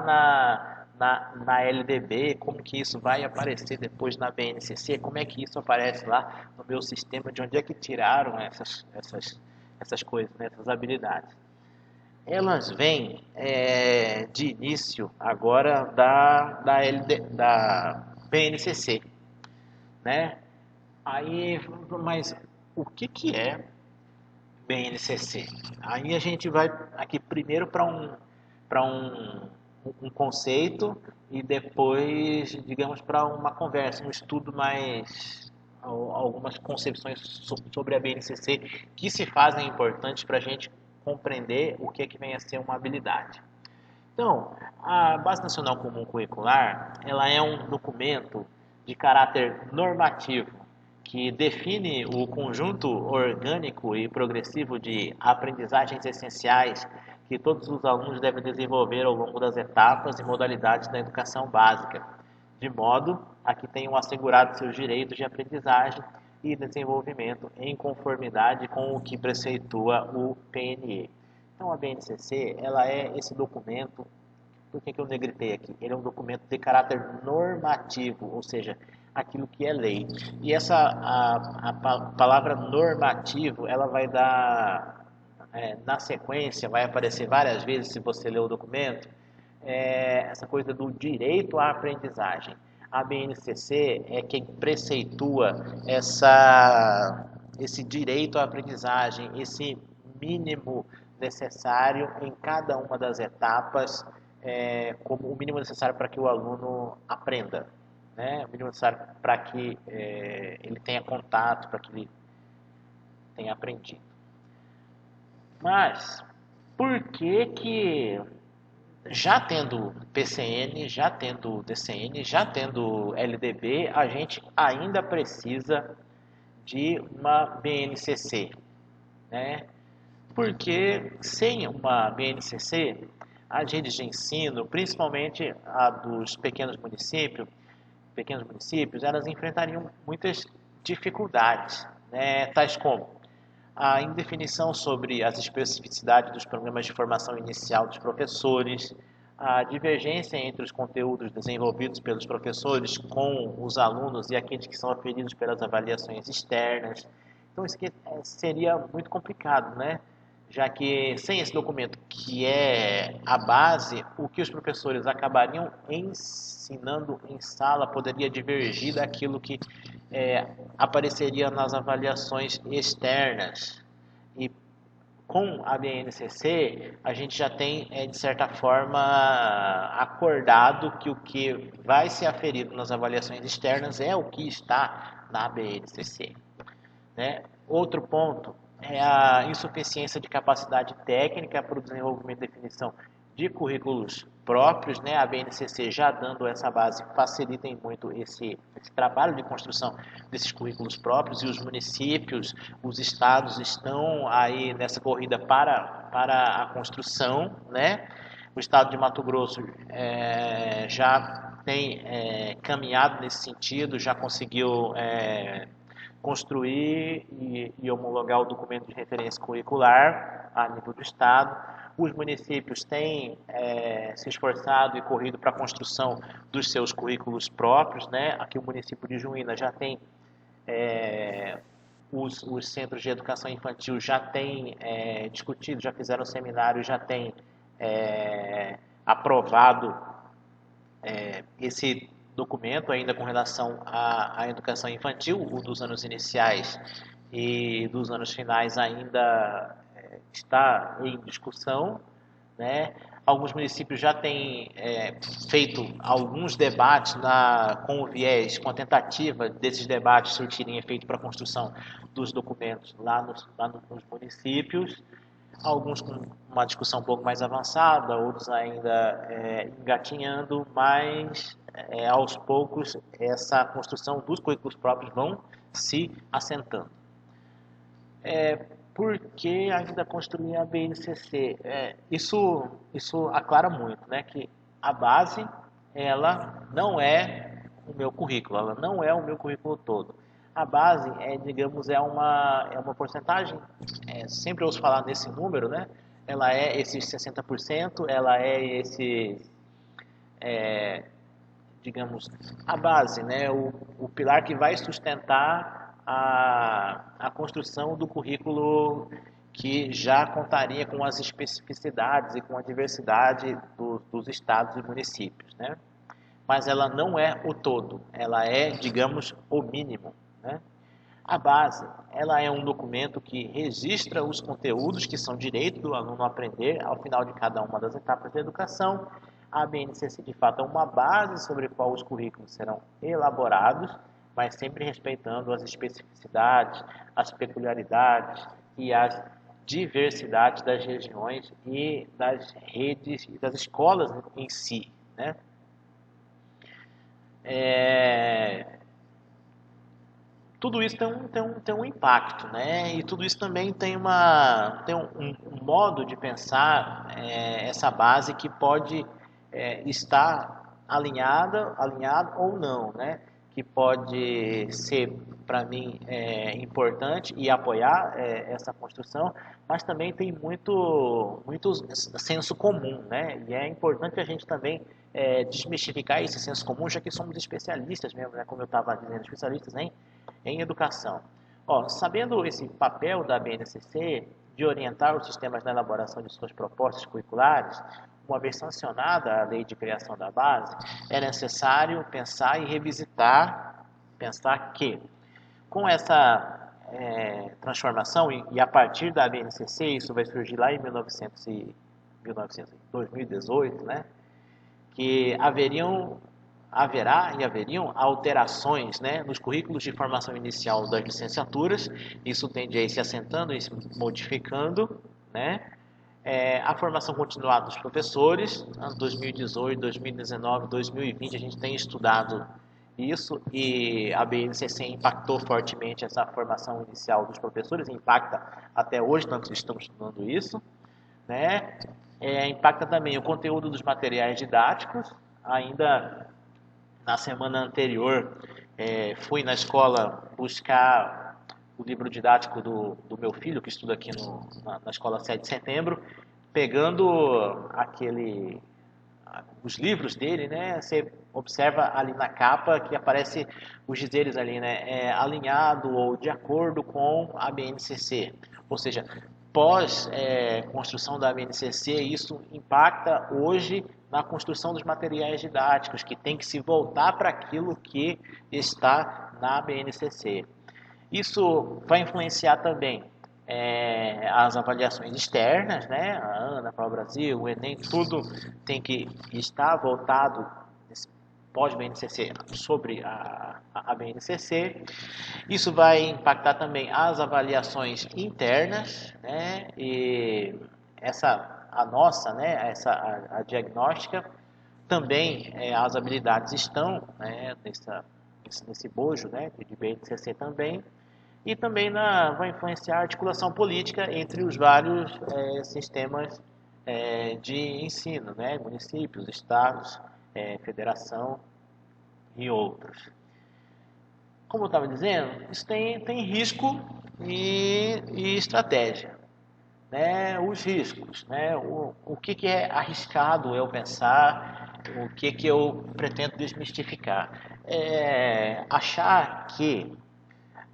na LDB? Como que isso vai aparecer depois na BNCC? Como é que isso aparece lá no meu sistema? De onde é que tiraram essas coisas, né? Essas habilidades? Elas vêm de início agora da BNCC, né? Aí, mas o que é BNCC? Aí a gente vai aqui primeiro para um conceito e depois, digamos, para uma conversa, um estudo mais algumas concepções sobre a BNCC que se fazem importantes para a gente compreender o que vem a ser uma habilidade. Então, a Base Nacional Comum Curricular, ela é um documento de caráter normativo que define o conjunto orgânico e progressivo de aprendizagens essenciais que todos os alunos devem desenvolver ao longo das etapas e modalidades da educação básica, de modo a que tenham assegurado seus direitos de aprendizagem e desenvolvimento em conformidade com o que preceitua o PNE. Então, a BNCC, ela é esse documento, por que eu negritei aqui? Ele é um documento de caráter normativo, ou seja, aquilo que é lei. E a palavra normativo, ela vai dar, na sequência, vai aparecer várias vezes, se você ler o documento, essa coisa do direito à aprendizagem. A BNCC é quem preceitua esse direito à aprendizagem, esse mínimo necessário em cada uma das etapas, como o mínimo necessário para que o aluno aprenda, né? O mínimo necessário para que ele tenha contato, para que ele tenha aprendido. Mas, por que já tendo PCN, já tendo DCN, já tendo LDB, a gente ainda precisa de uma BNCC, né? Porque sem uma BNCC, as redes de ensino, principalmente a dos pequenos municípios, elas enfrentariam muitas dificuldades, né? Tais como a indefinição sobre as especificidades dos programas de formação inicial dos professores, a divergência entre os conteúdos desenvolvidos pelos professores com os alunos e aqueles que são aferidos pelas avaliações externas. Então, isso aqui seria muito complicado, né? Já que sem esse documento, que é a base, o que os professores acabariam ensinando em sala poderia divergir daquilo que apareceria nas avaliações externas. E com a BNCC, a gente já tem, de certa forma, acordado que o que vai ser aferido nas avaliações externas é o que está na BNCC, né? Outro ponto é a insuficiência de capacidade técnica para o desenvolvimento e definição de currículos próprios, né? A BNCC já dando essa base facilita muito esse trabalho de construção desses currículos próprios, e os municípios, os estados estão aí nessa corrida para a construção, né? O estado de Mato Grosso já tem caminhado nesse sentido, já conseguiu construir e homologar o documento de referência curricular a nível do Estado. Os municípios têm se esforçado e corrido para a construção dos seus currículos próprios, né? Aqui o município de Juína já tem os centros de educação infantil já têm discutido, já fizeram seminário, já têm aprovado esse documento ainda com relação à educação infantil, o dos anos iniciais e dos anos finais ainda está em discussão, né? Alguns municípios já têm feito alguns debates com o viés, com a tentativa desses debates surtirem efeito para a construção dos documentos lá nos municípios. Alguns com uma discussão um pouco mais avançada, outros ainda engatinhando, mas aos poucos essa construção dos currículos próprios vão se assentando. Por que ainda construir a BNCC? Isso aclara muito, né, que a base ela não é o meu currículo, ela não é o meu currículo todo. A base digamos, é uma porcentagem, sempre ouço falar nesse número, né? Ela é esses 60%, ela é esse, digamos, a base, né? O pilar que vai sustentar a construção do currículo que já contaria com as especificidades e com a diversidade dos estados e municípios, né? Mas ela não é o todo, ela é, digamos, o mínimo, né? A base, ela é um documento que registra os conteúdos que são direito do aluno aprender ao final de cada uma das etapas da educação. A BNCC, de fato, é uma base sobre a qual os currículos serão elaborados, mas sempre respeitando as especificidades, as peculiaridades e as diversidades das regiões e das redes e das escolas em si, né? Tudo isso tem um impacto, né? E tudo isso também tem um modo de pensar essa base que pode estar alinhado ou não, né? Que pode ser, para mim, importante e apoiar essa construção, mas também tem muito senso comum, né? E é importante a gente também desmistificar esse senso comum, já que somos especialistas mesmo, né? Como eu estava dizendo, especialistas em educação. Sabendo esse papel da BNCC de orientar os sistemas na elaboração de suas propostas curriculares, uma vez sancionada a lei de criação da base, é necessário pensar e pensar que com essa transformação e a partir da BNCC, isso vai surgir lá em 2018, né, que haveriam alterações, né, nos currículos de formação inicial das licenciaturas. Isso tende a ir se assentando e se modificando, né? A formação continuada dos professores, 2018, 2019, 2020, a gente tem estudado isso e a BNCC impactou fortemente essa formação inicial dos professores, impacta até hoje, nós estamos estudando isso, né? Impacta também o conteúdo dos materiais didáticos. Ainda na semana anterior, fui na escola buscar o livro didático do meu filho, que estuda aqui na escola 7 de setembro, pegando os livros dele, né? Você observa ali na capa que aparece os dizeres ali, né? Alinhado ou de acordo com a BNCC. Ou seja, pós construção da BNCC, isso impacta hoje na construção dos materiais didáticos, que tem que se voltar para aquilo que está na BNCC. Isso vai influenciar também as avaliações externas, né? A ANA, a Brasil, o Enem, tudo tem que estar voltado pós-BNCC sobre a BNCC. Isso vai impactar também as avaliações internas, né? E a nossa, né? A diagnóstica, também as habilidades estão, né, nesse bojo, né, de BNCC também. E também vai influenciar a articulação política entre os vários sistemas de ensino, né? Municípios, estados, federação e outros. Como eu estava dizendo, isso tem risco e estratégia. Né? Os riscos, né? O que é arriscado eu pensar, o que eu pretendo desmistificar. Achar que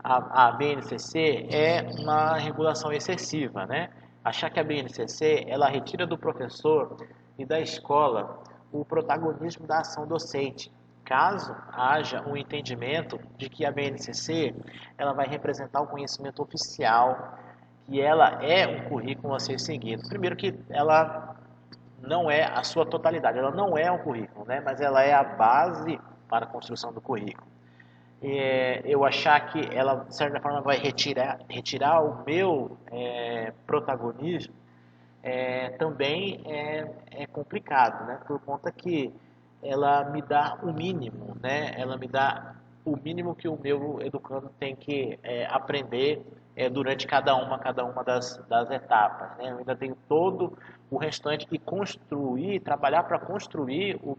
a BNCC é uma regulação excessiva, né? Achar que a BNCC ela retira do professor e da escola o protagonismo da ação docente. Caso haja um entendimento de que a BNCC ela vai representar o conhecimento oficial, que ela é um currículo a ser seguido. Primeiro que ela não é a sua totalidade, ela não é um currículo, né? Mas ela é a base para a construção do currículo. Eu achar que ela, de certa forma, vai retirar o meu protagonismo, também é complicado, né? Por conta que ela me dá o mínimo, né? Ela me dá o mínimo que o meu educando tem que aprender durante cada uma das etapas, né? Eu ainda tenho todo o restante e construir, trabalhar para construir o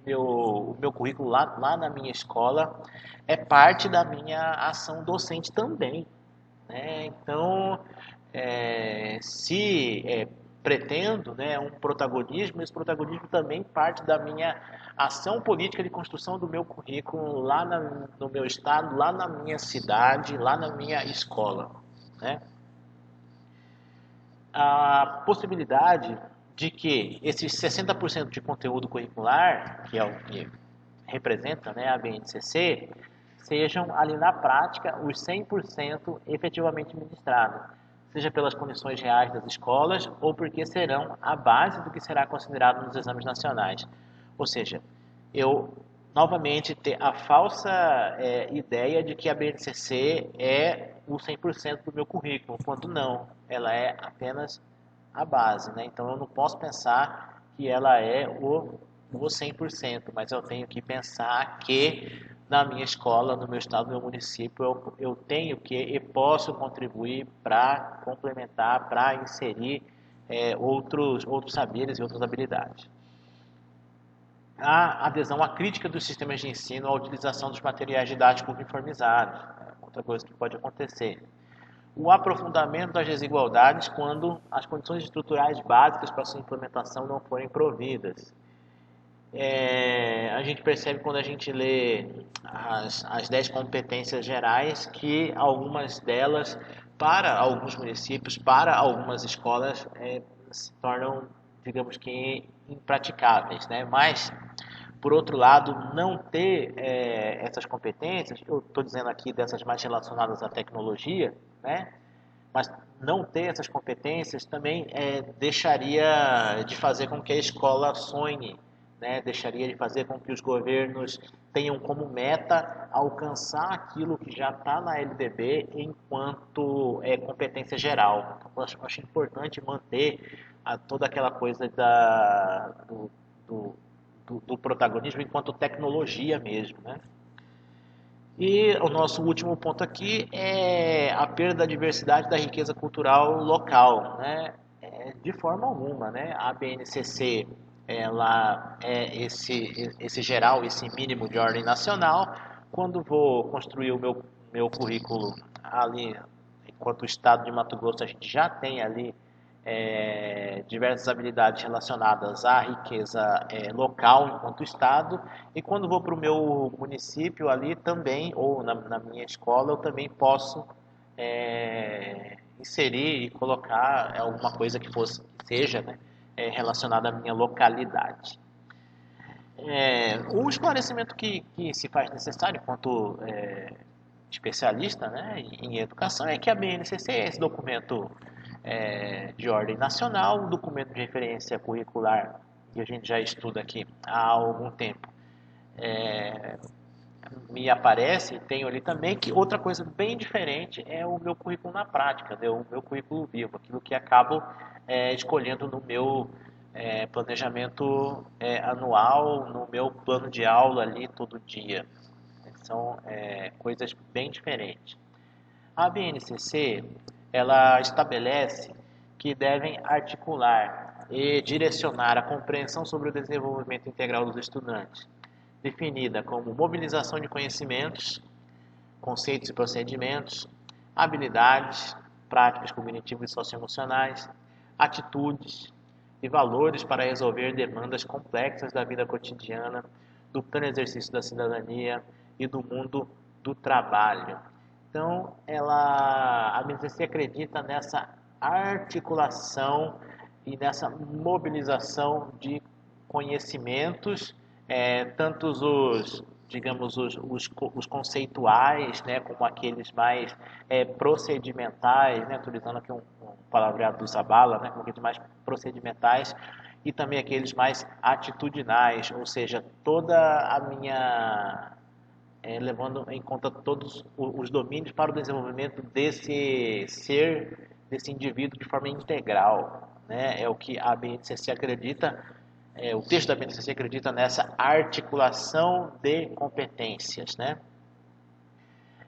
meu currículo lá na minha escola é parte da minha ação docente também, né? Então, se pretendo, né, um protagonismo, esse protagonismo também parte da minha ação política de construção do meu currículo lá no meu estado, lá na minha cidade, lá na minha escola, né? A possibilidade de que esses 60% de conteúdo curricular, que é o que representa, né, a BNCC, sejam ali na prática os 100% efetivamente ministrados, seja pelas condições reais das escolas ou porque serão a base do que será considerado nos exames nacionais. Ou seja, eu novamente ter a falsa ideia de que a BNCC é o 100% do meu currículo, quando não, ela é apenas a base, né? Então eu não posso pensar que ela é o 100%, mas eu tenho que pensar que na minha escola, no meu estado, no meu município, eu tenho que e posso contribuir para complementar, para inserir outros saberes e outras habilidades. A adesão à crítica dos sistemas de ensino, à utilização dos materiais didáticos uniformizados, outra coisa que pode acontecer. O aprofundamento das desigualdades quando as condições estruturais básicas para sua implementação não forem providas. A gente percebe quando a gente lê as 10 competências gerais que algumas delas, para alguns municípios, para algumas escolas, se tornam, digamos que, impraticáveis, né? Mas, por outro lado, não ter essas competências, eu estou dizendo aqui dessas mais relacionadas à tecnologia, né? Mas não ter essas competências também deixaria de fazer com que a escola sonhe, né? Deixaria de fazer com que os governos tenham como meta alcançar aquilo que já está na LDB enquanto competência geral. Então, eu acho importante manter toda aquela coisa do protagonismo enquanto tecnologia mesmo, né? E o nosso último ponto aqui é a perda da diversidade da riqueza cultural local, né? De forma alguma, né? A BNCC ela é esse geral, esse mínimo de ordem nacional. Quando vou construir o meu currículo ali, enquanto o estado de Mato Grosso, a gente já tem ali diversas habilidades relacionadas à riqueza local enquanto estado, e quando vou para o meu município ali também, ou na minha escola, eu também posso inserir e colocar alguma coisa que seja, né, relacionada à minha localidade. Um esclarecimento que se faz necessário enquanto especialista, né, em educação é que a BNCC é esse documento de ordem nacional, um documento de referência curricular que a gente já estuda aqui há algum tempo. Me aparece, tenho ali também, que outra coisa bem diferente é o meu currículo na prática, né? O meu currículo vivo, aquilo que acabo escolhendo no meu planejamento anual, no meu plano de aula ali todo dia. São coisas bem diferentes. A BNCC, ela estabelece que devem articular e direcionar a compreensão sobre o desenvolvimento integral dos estudantes, definida como mobilização de conhecimentos, conceitos e procedimentos, habilidades, práticas cognitivas e socioemocionais, atitudes e valores para resolver demandas complexas da vida cotidiana, do pleno exercício da cidadania e do mundo do trabalho. Então, a BNCC acredita nessa articulação e nessa mobilização de conhecimentos, tanto digamos, os conceituais, né, como aqueles mais procedimentais, né, utilizando aqui um palavreado do Zabala, né, como aqueles mais procedimentais, e também aqueles mais atitudinais, ou seja, toda a minha levando em conta todos os domínios para o desenvolvimento desse ser, desse indivíduo de forma integral, né? É o que a BNCC acredita, o texto da BNCC acredita nessa articulação de competências, né?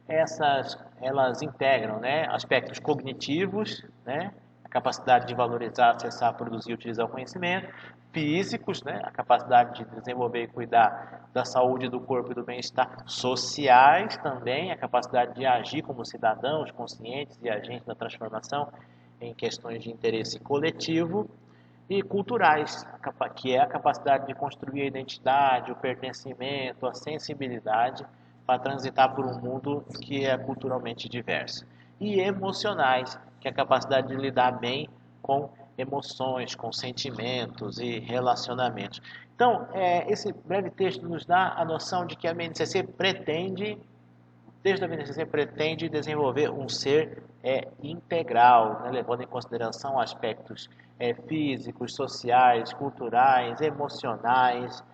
elas integram, né, aspectos cognitivos, né, a capacidade de valorizar, acessar, produzir e utilizar o conhecimento, físicos, né, a capacidade de desenvolver e cuidar da saúde do corpo e do bem-estar, sociais também, a capacidade de agir como cidadãos conscientes e agentes da transformação em questões de interesse coletivo, e culturais, que é a capacidade de construir a identidade, o pertencimento, a sensibilidade para transitar por um mundo que é culturalmente diverso. E emocionais, que é a capacidade de lidar bem com emoções, com sentimentos e relacionamentos. Então, esse breve texto nos dá a noção de que a BNCC pretende, desde a BNCC pretende desenvolver um ser integral, né, levando em consideração aspectos físicos, sociais, culturais, emocionais,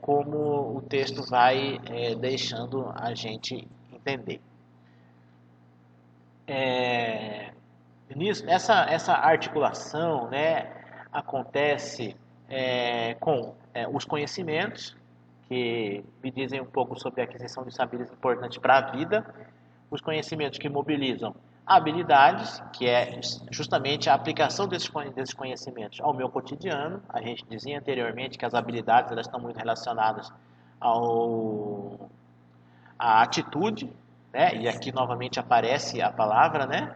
como o texto vai deixando a gente entender. Essa articulação, né, acontece com os conhecimentos, que me dizem um pouco sobre a aquisição de saberes importantes para a vida, os conhecimentos que mobilizam habilidades, que é justamente a aplicação desses conhecimentos ao meu cotidiano. A gente dizia anteriormente que as habilidades elas estão muito relacionadas à atitude, né? E aqui novamente aparece a palavra, né?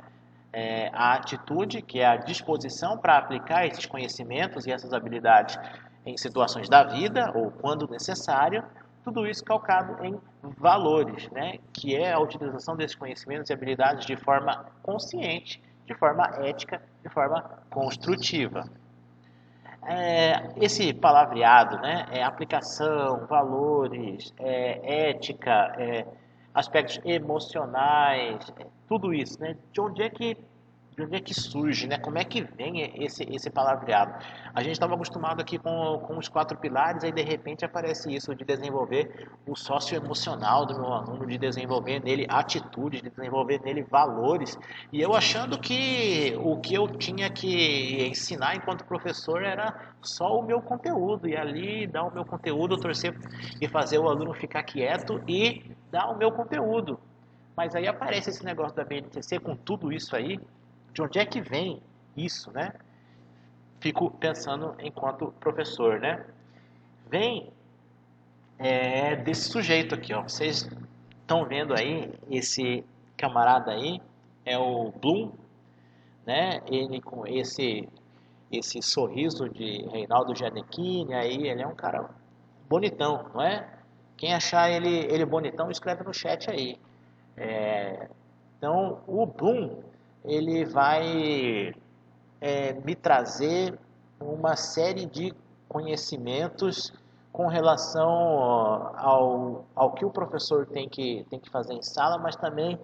A atitude, que é a disposição para aplicar esses conhecimentos e essas habilidades em situações da vida ou quando necessário, tudo isso calcado em valores, né? Que é a utilização desses conhecimentos e habilidades de forma consciente, de forma ética, de forma construtiva. Esse palavreado, né? Aplicação, valores, ética, aspectos emocionais, tudo isso, né? De onde é que surge, né? Como é que vem esse palavreado? A gente estava acostumado aqui com os 4 pilares, aí de repente aparece isso de desenvolver o socioemocional do meu aluno, de desenvolver nele atitudes, de desenvolver nele valores, e eu achando que o que eu tinha que ensinar enquanto professor era só o meu conteúdo, e ali dar o meu conteúdo, torcer e fazer o aluno ficar quieto e dar o meu conteúdo. Mas aí aparece esse negócio da BNCC com tudo isso aí. De onde é que vem isso, né? Fico pensando enquanto professor, né? Vem desse sujeito aqui, ó. Vocês estão vendo aí esse camarada aí é o Bloom, né? Ele com esse sorriso de Reinaldo Gianecchini aí, ele é um cara bonitão, não é? Quem achar ele bonitão, escreve no chat aí. Então, o Bloom, ele vai me trazer uma série de conhecimentos com relação ao que o professor tem que fazer em sala, mas também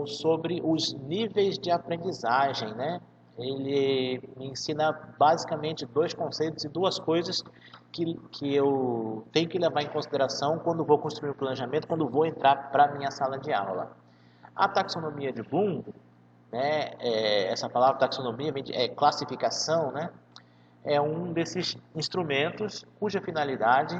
sobre os níveis de aprendizagem, né? Ele me ensina basicamente 2 conceitos e 2 coisas que eu tenho que levar em consideração quando vou construir o planejamento, quando vou entrar para a minha sala de aula. A taxonomia de Bloom, né, essa palavra taxonomia é classificação, né, é um desses instrumentos cuja finalidade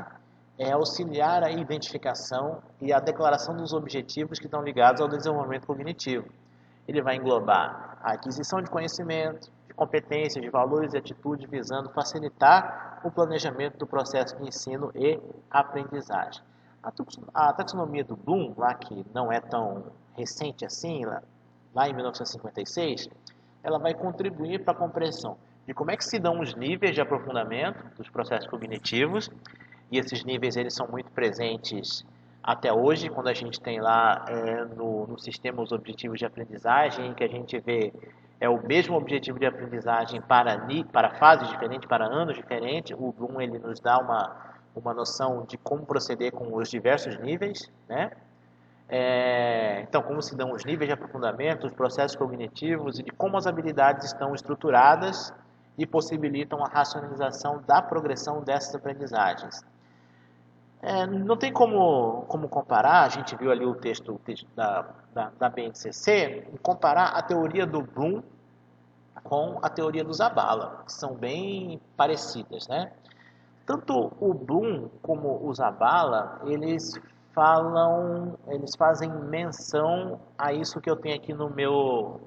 é auxiliar a identificação e a declaração dos objetivos que estão ligados ao desenvolvimento cognitivo. Ele vai englobar a aquisição de conhecimento, de competências, de valores e atitudes, visando facilitar o planejamento do processo de ensino e aprendizagem. A taxonomia do Bloom, lá que não é tão recente assim, lá em 1956, ela vai contribuir para a compreensão de como é que se dão os níveis de aprofundamento dos processos cognitivos, e esses níveis eles são muito presentes até hoje, quando a gente tem lá no sistema os objetivos de aprendizagem, que a gente vê o mesmo objetivo de aprendizagem para fases diferentes, para anos diferentes. O Bloom ele nos dá uma noção de como proceder com os diversos níveis, né? Então, como se dão os níveis de aprofundamento, os processos cognitivos e de como as habilidades estão estruturadas e possibilitam a racionalização da progressão dessas aprendizagens. Não tem como comparar, a gente viu ali o texto da BNCC, comparar a teoria do Bloom com a teoria do Zabala, que são bem parecidas, né? Tanto o Bloom como o Zabala, eles eles fazem menção a isso que eu tenho aqui no meu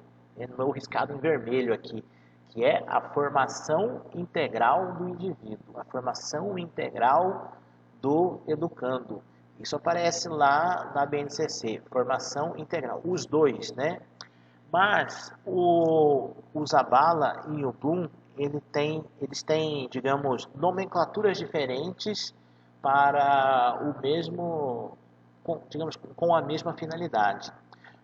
riscado em vermelho aqui, que é a formação integral do indivíduo, a formação integral do educando. Isso aparece lá na BNCC, formação integral, os dois, né? Mas o Zabala e o Bloom, eles têm, digamos, nomenclaturas diferentes para o mesmo, digamos, com a mesma finalidade.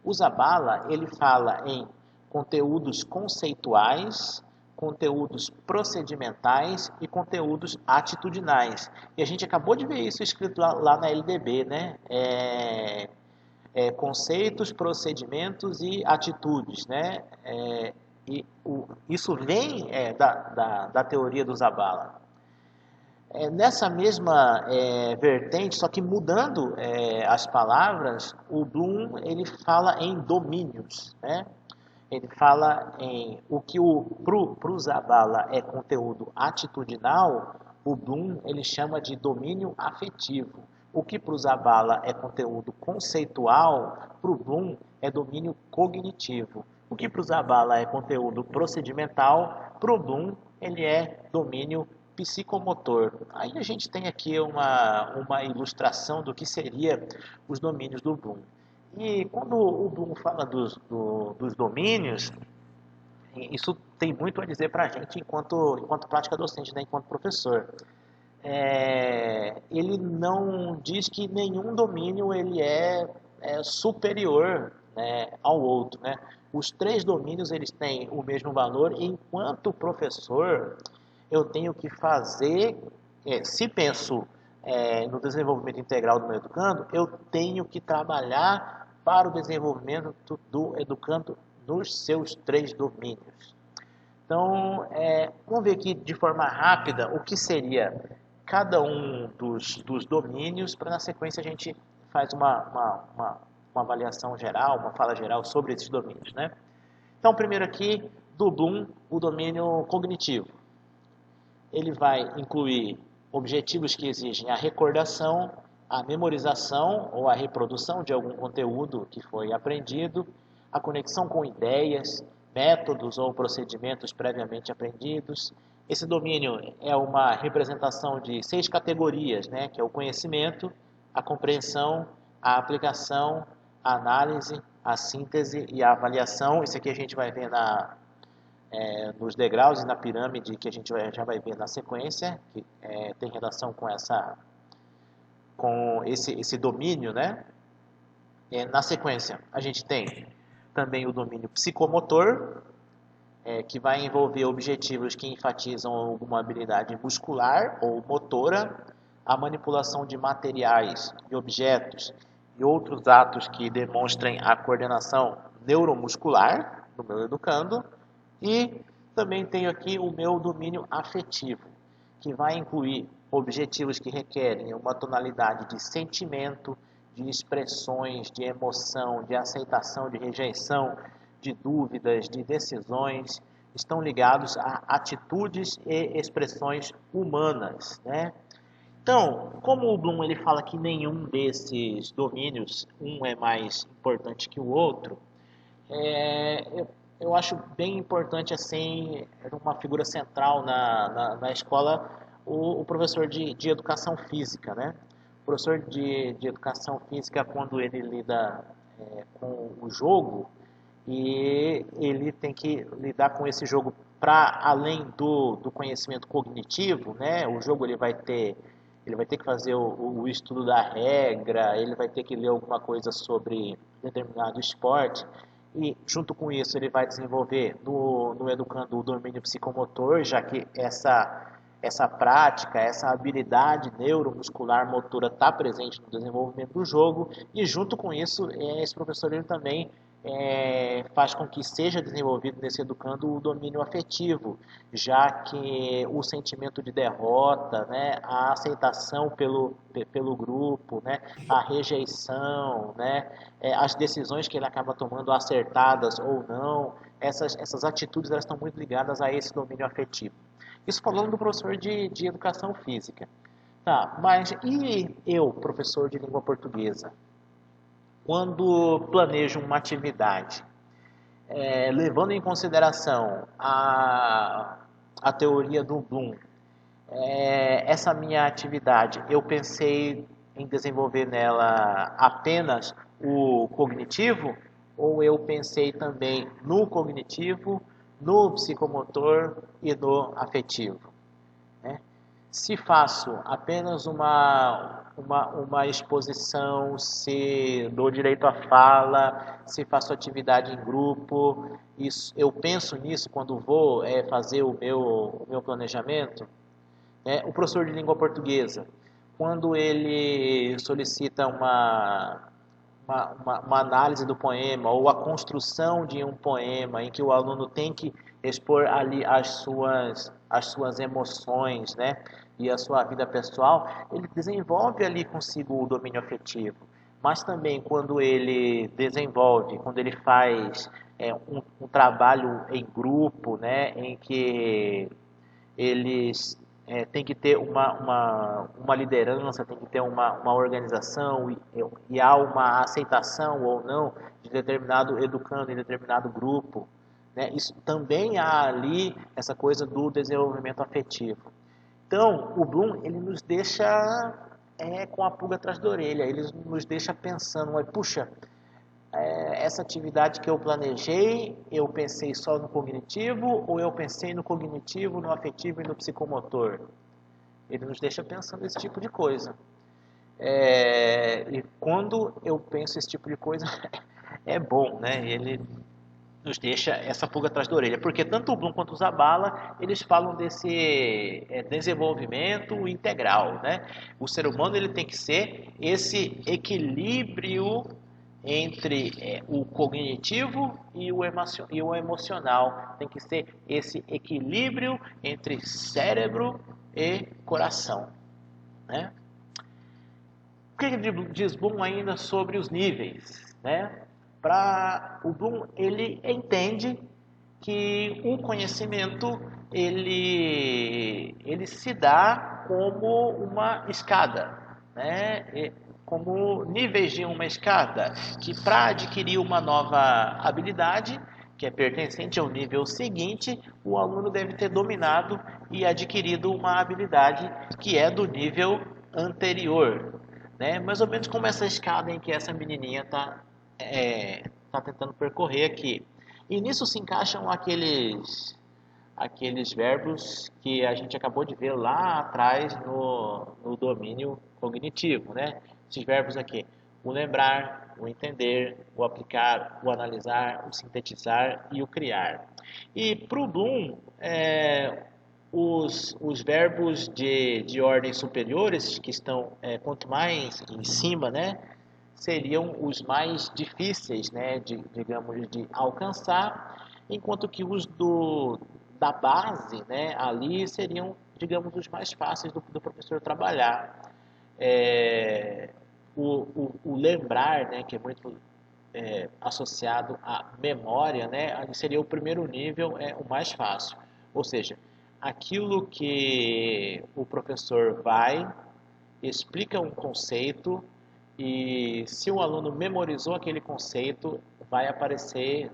O Zabala, ele fala em conteúdos conceituais, conteúdos procedimentais e conteúdos atitudinais. E a gente acabou de ver isso escrito lá na LDB, né? Conceitos, procedimentos e atitudes, né? Isso vem da teoria do Zabala. Nessa mesma vertente, só que mudando as palavras, o Bloom ele fala em domínios, né? Ele fala em o que para o Zabala é conteúdo atitudinal, o Bloom ele chama de domínio afetivo. O que para o Zabala é conteúdo conceitual, para o Bloom é domínio cognitivo. O que para o Zabala é conteúdo procedimental, para o Bloom ele é domínio psicomotor. Aí a gente tem aqui uma ilustração do que seria os domínios do Bloom. E quando o Bloom fala dos domínios, isso tem muito a dizer para a gente enquanto prática docente, né, enquanto professor. Ele não diz que nenhum domínio ele é superior, né, ao outro, né? Os três domínios eles têm o mesmo valor e enquanto professor eu tenho que fazer, se penso no desenvolvimento integral do meu educando, eu tenho que trabalhar para o desenvolvimento do educando nos seus três domínios. Então, vamos ver aqui de forma rápida o que seria cada um dos domínios, para na sequência a gente faz uma avaliação geral, uma fala geral sobre esses domínios, né? Então, primeiro aqui, do Bloom, o domínio cognitivo. Ele vai incluir objetivos que exigem a recordação, a memorização ou a reprodução de algum conteúdo que foi aprendido, a conexão com ideias, métodos ou procedimentos previamente aprendidos. Esse domínio é uma representação de 6 categorias, né, que é o conhecimento, a compreensão, a aplicação, a análise, a síntese e a avaliação. Isso aqui a gente vai ver nos degraus e na pirâmide que a gente já vai ver na sequência, que tem relação com esse domínio, né? Na sequência, a gente tem também o domínio psicomotor, que vai envolver objetivos que enfatizam alguma habilidade muscular ou motora, a manipulação de materiais e objetos e outros atos que demonstrem a coordenação neuromuscular do meu educando. E também tenho aqui o meu domínio afetivo, que vai incluir objetivos que requerem uma tonalidade de sentimento, de expressões, de emoção, de aceitação, de rejeição, de dúvidas, de decisões, estão ligados a atitudes e expressões humanas, né? Então, como o Bloom ele fala que nenhum desses domínios, um é mais importante que o outro, eu acho bem importante, assim, uma figura central na escola, o professor de educação física, né? O professor de educação física, quando ele lida com o jogo, e ele tem que lidar com esse jogo para além do conhecimento cognitivo, né? O jogo ele vai ter que fazer o estudo da regra, ele vai ter que ler alguma coisa sobre determinado esporte. E junto com isso ele vai desenvolver no educando o domínio psicomotor, já que essa prática, essa habilidade neuromuscular motora está presente no desenvolvimento do jogo, e junto com isso esse professor ele também faz com que seja desenvolvido nesse educando o domínio afetivo, já que o sentimento de derrota, né, a aceitação pelo grupo, né, a rejeição, né, as decisões que ele acaba tomando acertadas ou não, essas atitudes elas estão muito ligadas a esse domínio afetivo. Isso falando do professor de educação física. Tá, mas e eu, professor de língua portuguesa, quando planejo uma atividade, levando em consideração a teoria do Bloom, essa minha atividade, eu pensei em desenvolver nela apenas o cognitivo, ou eu pensei também no cognitivo, no psicomotor e no afetivo, né? Se faço apenas uma exposição, se dou direito à fala, se faço atividade em grupo, isso, eu penso nisso quando vou fazer o meu planejamento. O professor de língua portuguesa, quando ele solicita uma análise do poema ou a construção de um poema em que o aluno tem que expor ali as suas emoções, né, e a sua vida pessoal, ele desenvolve ali consigo o domínio afetivo. Mas também quando ele desenvolve, quando ele faz um trabalho em grupo, né, em que eles têm que ter uma liderança, tem que ter uma organização e há uma aceitação ou não de determinado educando em determinado grupo, né? Isso também há ali essa coisa do desenvolvimento afetivo. Então, o Bloom ele nos deixa com a pulga atrás da orelha, ele nos deixa pensando, puxa, essa atividade que eu planejei, eu pensei só no cognitivo ou eu pensei no cognitivo, no afetivo e no psicomotor? Ele nos deixa pensando esse tipo de coisa. E quando eu penso esse tipo de coisa, é bom, né? Ele nos deixa essa pulga atrás da orelha, porque tanto o Bloom quanto o Zabala, eles falam desse desenvolvimento integral, né? O ser humano ele tem que ser esse equilíbrio entre o cognitivo e o emocional. Tem que ser esse equilíbrio entre cérebro e coração, né? O que diz Bloom ainda sobre os níveis, né? Para o Bloom, ele entende que o conhecimento ele se dá como uma escada, né? Como níveis de uma escada, que para adquirir uma nova habilidade, que é pertencente ao nível seguinte, o aluno deve ter dominado e adquirido uma habilidade que é do nível anterior, né? Mais ou menos como essa escada em que essa menininha tá tentando percorrer aqui. E nisso se encaixam aqueles verbos que a gente acabou de ver lá atrás no domínio cognitivo, né? Esses verbos aqui, o lembrar, o entender, o aplicar, o analisar, o sintetizar e o criar. E para o Bloom, os verbos de ordem superiores, que estão quanto mais em cima, né, seriam os mais difíceis, né, digamos, de alcançar, enquanto que os da base, né, ali seriam, digamos, os mais fáceis do professor trabalhar. O lembrar, né, que é muito associado à memória, né, ali seria o primeiro nível, o mais fácil. Ou seja, aquilo que o professor vai, explica um conceito e se o aluno memorizou aquele conceito, vai aparecer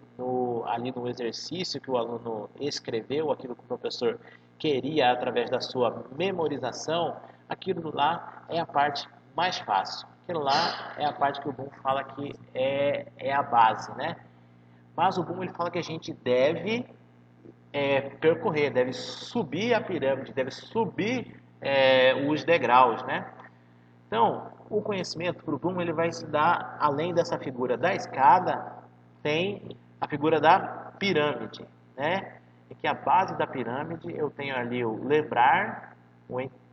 ali no exercício que o aluno escreveu, aquilo que o professor queria através da sua memorização, aquilo lá é a parte mais fácil. Aquilo lá é a parte que o Bloom fala que é a base, né? Mas o Bloom ele fala que a gente deve percorrer, deve subir a pirâmide, deve subir os degraus, né? Então, o conhecimento para o Bloom ele vai se dar, além dessa figura da escada, tem a figura da pirâmide, né? E que a base da pirâmide eu tenho ali o lembrar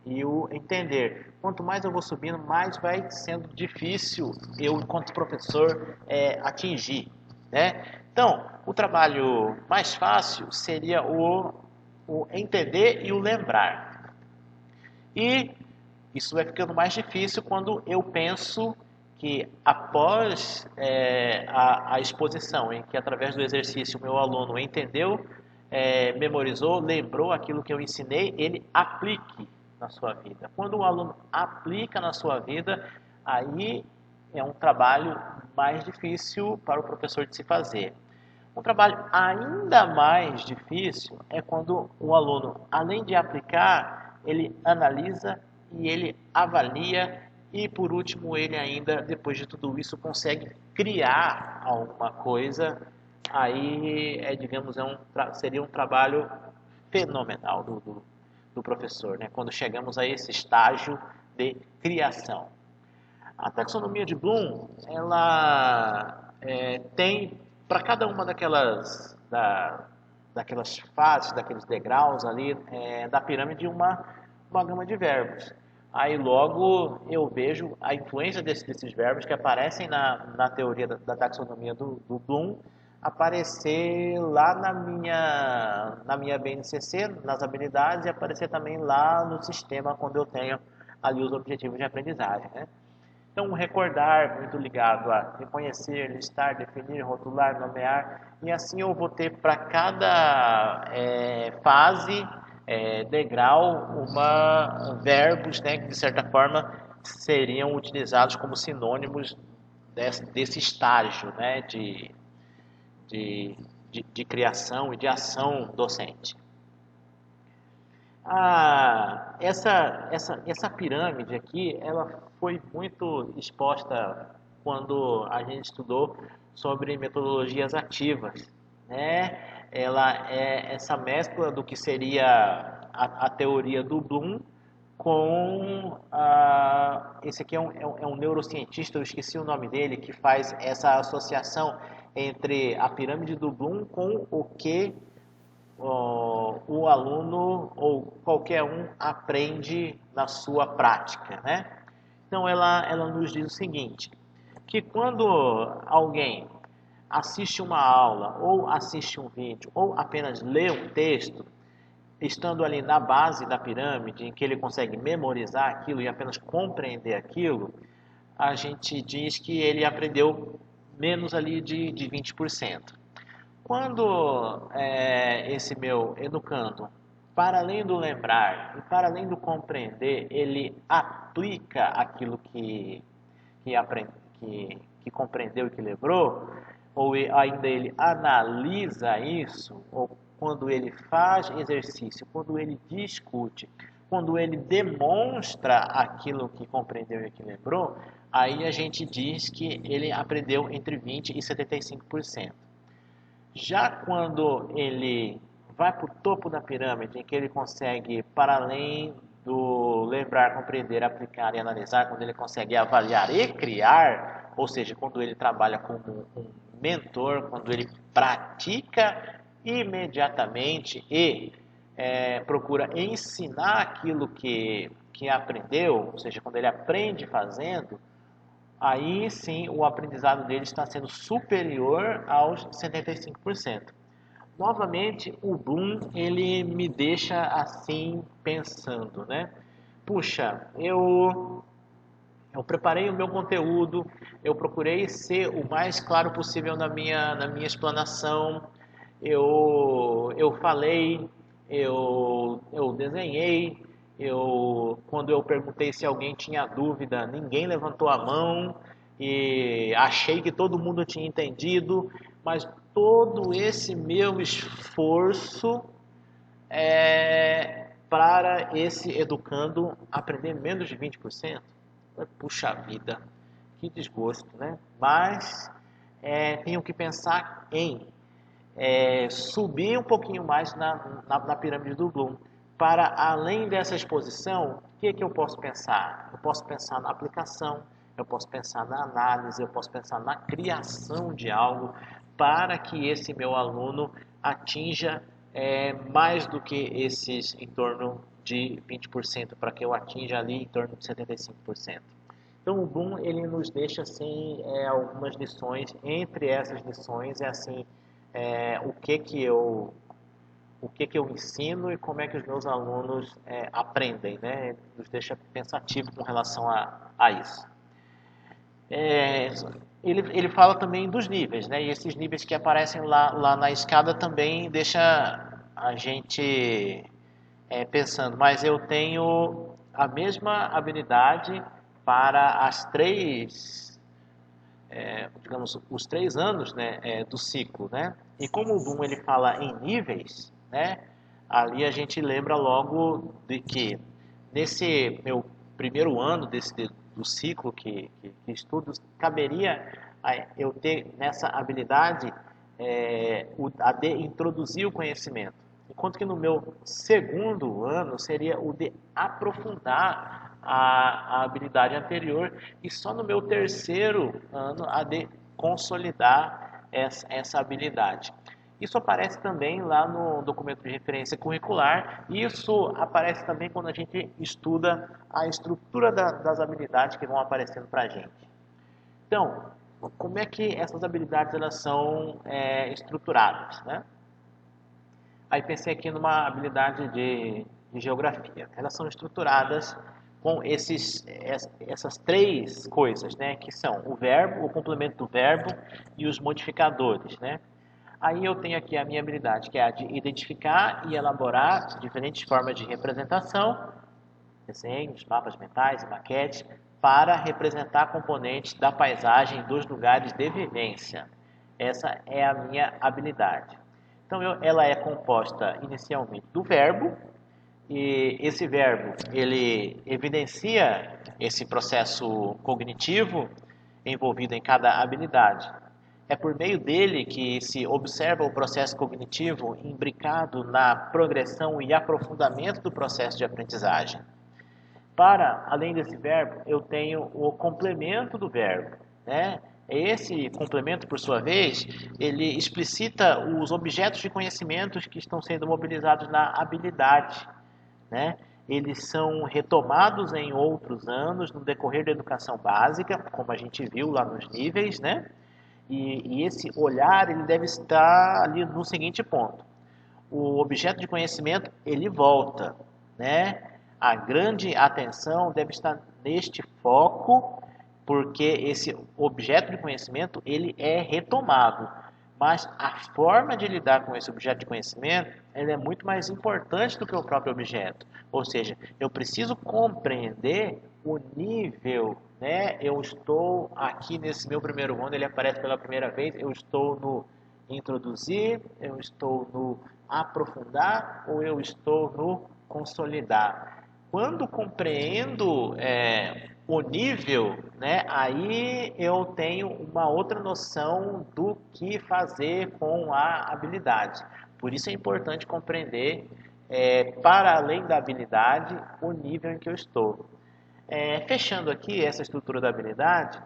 e o entender. Quanto mais eu vou subindo, mais vai sendo difícil eu, enquanto professor, atingir, né? Então, o trabalho mais fácil seria o entender e o lembrar. E isso vai ficando mais difícil quando eu penso que após a exposição, em que através do exercício o meu aluno entendeu, memorizou, lembrou aquilo que eu ensinei, ele aplique na sua vida. Quando o aluno aplica na sua vida, aí é um trabalho mais difícil para o professor de se fazer. Um trabalho ainda mais difícil é quando o aluno, além de aplicar, ele analisa e ele avalia e, por último, ele ainda, depois de tudo isso, consegue criar alguma coisa. Aí, digamos, seria um trabalho fenomenal do professor, né? Quando chegamos a esse estágio de criação. A taxonomia de Bloom, ela tem para cada uma daquelas fases, daqueles degraus ali da pirâmide, uma gama de verbos. Aí logo eu vejo a influência desses verbos que aparecem na teoria da taxonomia do Bloom aparecer lá na minha BNCC, nas habilidades, e aparecer também lá no sistema quando eu tenho ali os objetivos de aprendizagem, né? Então, recordar, muito ligado a reconhecer, listar, definir, rotular, nomear, e assim eu vou ter para cada fase, degrau, verbos, né, que de certa forma seriam utilizados como sinônimos desse estágio, né, de criação e de ação docente. Essa pirâmide aqui, ela foi muito exposta quando a gente estudou sobre metodologias ativas, né? Ela é essa mescla do que seria a teoria do Bloom com esse aqui é um neurocientista, eu esqueci o nome dele, que faz essa associação entre a pirâmide do Bloom com o que o aluno ou qualquer um aprende na sua prática, né? Então ela nos diz o seguinte, que quando alguém assiste uma aula ou assiste um vídeo ou apenas lê um texto, estando ali na base da pirâmide, em que ele consegue memorizar aquilo e apenas compreender aquilo, a gente diz que ele aprendeu menos ali de 20%. Quando esse meu educando, para além do lembrar e para além do compreender, ele aplica aquilo que compreendeu e que lembrou, ou ainda ele analisa isso, ou quando ele faz exercício, quando ele discute, quando ele demonstra aquilo que compreendeu e que lembrou, aí a gente diz que ele aprendeu entre 20% e 75%. Já quando ele vai para o topo da pirâmide, em que ele consegue, para além do lembrar, compreender, aplicar e analisar, quando ele consegue avaliar e criar, ou seja, quando ele trabalha como um mentor, quando ele pratica imediatamente e procura ensinar aquilo que aprendeu, ou seja, quando ele aprende fazendo, aí sim o aprendizado dele está sendo superior aos 75%. Novamente, o Bloom, ele me deixa assim pensando, né? Puxa, eu preparei o meu conteúdo, eu procurei ser o mais claro possível na minha explanação, eu falei, eu desenhei, quando eu perguntei se alguém tinha dúvida, ninguém levantou a mão e achei que todo mundo tinha entendido, mas todo esse meu esforço para esse educando aprender menos de 20%. Puxa vida, que desgosto, né? Mas tenho que pensar em subir um pouquinho mais na pirâmide do Bloom. Para além dessa exposição, o que eu posso pensar? Eu posso pensar na aplicação, eu posso pensar na análise, eu posso pensar na criação de algo para que esse meu aluno atinja mais do que esses em torno de 20%, para que eu atinja ali em torno de 75%. Então o Bloom, ele nos deixa assim algumas lições. Entre essas lições assim, o que eu ensino e como é que os meus alunos aprendem, né? Nos deixa pensativo com relação a isso. Ele fala também dos níveis, né? E esses níveis que aparecem lá na escada também deixa a gente pensando, mas eu tenho a mesma habilidade para as três, digamos, os 3 anos, né, do ciclo, né? E como o Bloom ele fala em níveis, né? Ali a gente lembra logo de que nesse meu primeiro ano do ciclo que estudo, caberia eu ter nessa habilidade a de introduzir o conhecimento. Enquanto que no meu segundo ano seria o de aprofundar a habilidade anterior e só no meu terceiro ano a de consolidar essa habilidade. Isso aparece também lá no documento de referência curricular. Isso aparece também quando a gente estuda a estrutura das habilidades que vão aparecendo para a gente. Então, como é que essas habilidades elas são estruturadas, né? Aí pensei aqui numa habilidade de geografia. Elas são estruturadas com essas três coisas, né? Que são o verbo, o complemento do verbo e os modificadores, né? Aí eu tenho aqui a minha habilidade, que é a de identificar e elaborar diferentes formas de representação, desenhos, mapas mentais e maquetes, para representar componentes da paisagem dos lugares de vivência. Essa é a minha habilidade. Então, ela é composta inicialmente do verbo, e esse verbo ele evidencia esse processo cognitivo envolvido em cada habilidade. É por meio dele que se observa o processo cognitivo imbricado na progressão e aprofundamento do processo de aprendizagem. Para, além desse verbo, eu tenho o complemento do verbo, né? Esse complemento, por sua vez, ele explicita os objetos de conhecimentos que estão sendo mobilizados na habilidade, né? Eles são retomados em outros anos no decorrer da educação básica, como a gente viu lá nos níveis, né? E esse olhar ele deve estar ali no seguinte ponto: o objeto de conhecimento ele volta, né? A grande atenção deve estar neste foco, porque esse objeto de conhecimento ele é retomado, mas a forma de lidar com esse objeto de conhecimento ela é muito mais importante do que o próprio objeto. Ou seja, eu preciso compreender o nível, né? Eu estou aqui nesse meu primeiro ano, ele aparece pela primeira vez, eu estou no introduzir, eu estou no aprofundar ou eu estou no consolidar. Quando compreendo o nível, né, aí eu tenho uma outra noção do que fazer com a habilidade. Por isso é importante compreender, para além da habilidade, o nível em que eu estou. Fechando aqui essa estrutura da habilidade,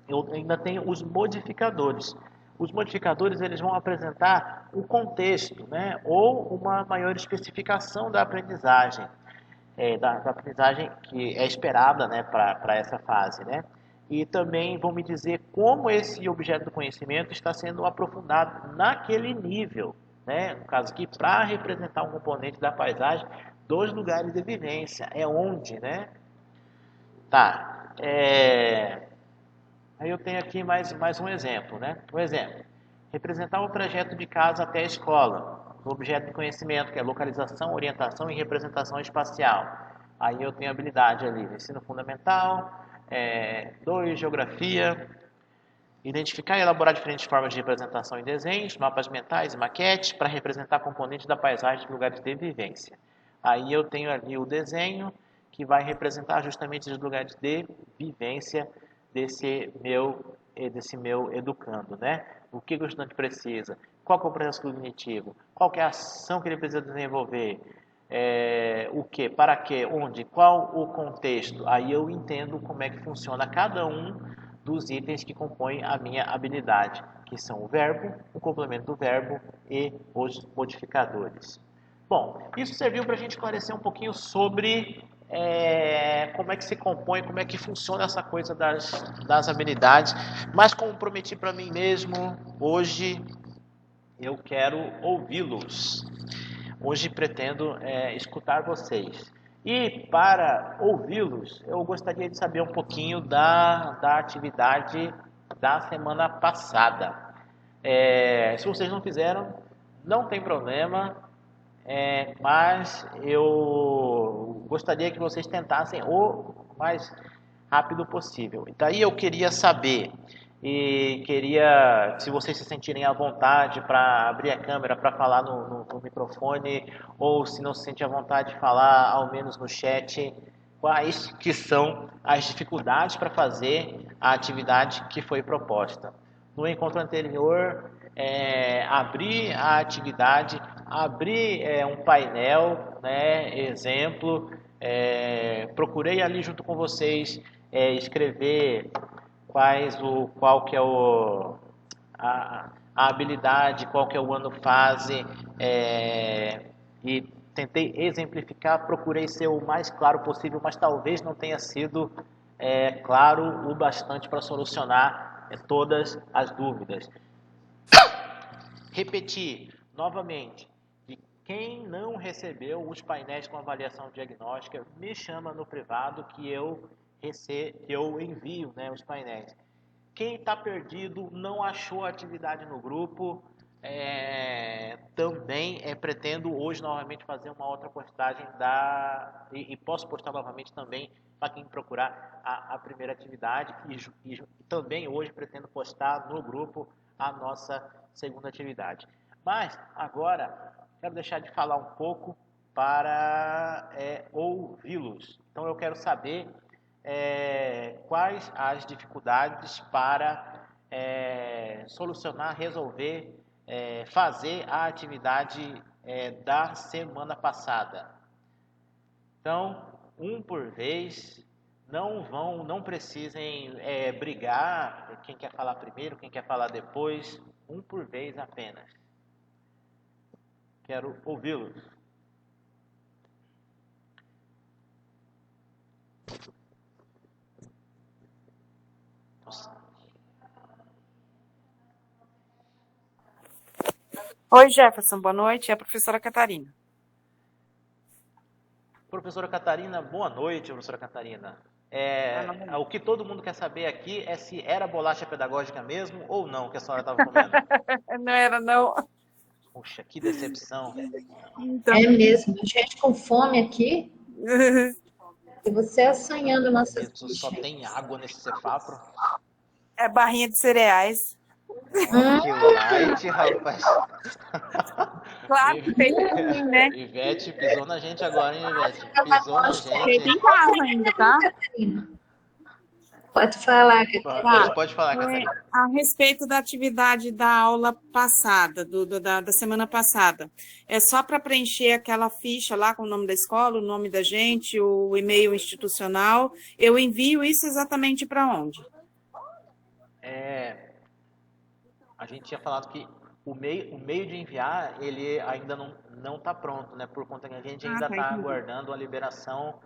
eu ainda tenho os modificadores. Os modificadores eles vão apresentar o contexto, né, ou uma maior especificação da aprendizagem, da aprendizagem que é esperada, né, para essa fase, né? E também vão me dizer como esse objeto do conhecimento está sendo aprofundado naquele nível, né? No caso aqui, para representar um componente da paisagem dos lugares de vivência, é onde, né? Tá. Aí eu tenho aqui mais um exemplo, né? Um exemplo: representar o trajeto de casa até a escola. O objeto de conhecimento, que é localização, orientação e representação espacial. Aí eu tenho habilidade ali, ensino fundamental, 2, geografia, identificar e elaborar diferentes formas de representação em desenhos, mapas mentais e maquetes para representar componentes da paisagem de lugares de vivência. Aí eu tenho ali o desenho que vai representar justamente os lugares de vivência desse meu educando, né? O que o estudante precisa, qual é o processo cognitivo, qual é a ação que ele precisa desenvolver, o que, para que, onde, qual o contexto. Aí eu entendo como é que funciona cada um dos itens que compõem a minha habilidade, que são o verbo, o complemento do verbo e os modificadores. Bom, isso serviu para a gente esclarecer um pouquinho sobre como é que se compõe, como é que funciona essa coisa das habilidades, mas como prometi para mim mesmo, hoje eu quero ouvi-los. Hoje pretendo escutar vocês. E para ouvi-los, eu gostaria de saber um pouquinho da atividade da semana passada. Se vocês não fizeram, não tem problema, mas eu gostaria que vocês tentassem o mais rápido possível. E daí eu queria saber, e queria, se vocês se sentirem à vontade para abrir a câmera, para falar no microfone, ou se não se sentir à vontade de falar, ao menos no chat, quais que são as dificuldades para fazer a atividade que foi proposta. No encontro anterior, abrir a atividade, abrir um painel, né, exemplo, procurei ali junto com vocês escrever qual que é a habilidade, qual que é o ano fase, e tentei exemplificar, procurei ser o mais claro possível, mas talvez não tenha sido claro o bastante para solucionar todas as dúvidas. Repetir novamente, de quem não recebeu os painéis com avaliação diagnóstica, me chama no privado que eu envio, né, os painéis. Quem está perdido, não achou a atividade no grupo, também pretendo hoje novamente fazer uma outra postagem e posso postar novamente também para quem procurar a primeira atividade e também hoje pretendo postar no grupo a nossa segunda atividade. Mas agora quero deixar de falar um pouco para ouvi-los. Então eu quero saber quais as dificuldades para solucionar, resolver, fazer a atividade da semana passada. Então, um por vez, não precisem brigar, quem quer falar primeiro, quem quer falar depois, um por vez apenas. Quero ouvi-los. Oi, Jefferson, boa noite. É a professora Catarina. Professora Catarina, boa noite, professora Catarina. O que todo mundo quer saber aqui é se era bolacha pedagógica mesmo ou não que a senhora estava comendo. Não era, não. Puxa, que decepção. Então... É mesmo, gente com fome aqui. E você assanhando nossas bichas. Só tem água nesse cefapro. É barrinha de cereais. Que light, rapaz. Claro que tem assim, né? Ivete pisou na gente agora, hein, Ivete? Pisou na gente. Tem casa ainda, tá? Pode falar, Catarina. Pode falar, Catarina. A respeito da atividade da aula passada, da semana passada. É só para preencher aquela ficha lá com o nome da escola, o nome da gente, o e-mail institucional. Eu envio isso exatamente para onde? A gente tinha falado que o meio de enviar, ele ainda não está pronto, né? Por conta que a gente ainda está aguardando a liberação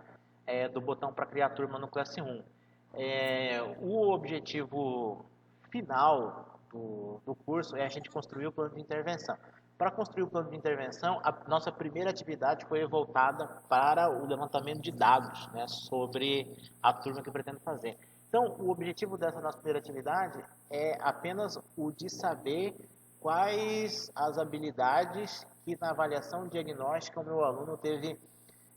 do botão para criar turma no Classe 1. O objetivo final do curso é a gente construir o plano de intervenção. Para construir o plano de intervenção, a nossa primeira atividade foi voltada para o levantamento de dados, né, sobre a turma que pretende fazer. Então, o objetivo dessa nossa primeira atividade é apenas o de saber quais as habilidades que na avaliação diagnóstica o meu aluno teve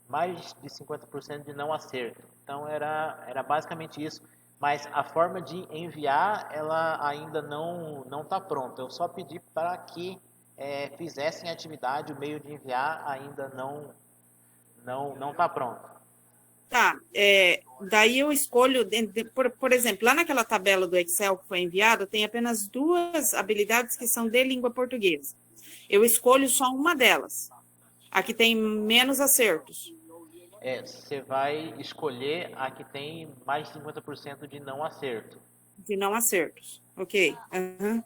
mais de 50% de não acerto. Então, era basicamente isso. Mas a forma de enviar, ela ainda não está pronta. Eu só pedi para que fizessem a atividade, o meio de enviar ainda não está pronto. Tá, daí eu escolho, por exemplo, lá naquela tabela do Excel que foi enviado, tem apenas 2 habilidades que são de língua portuguesa. Eu escolho só uma delas, a que tem menos acertos. Você vai escolher a que tem mais de 50% de não acerto. De não acertos, ok. Uhum.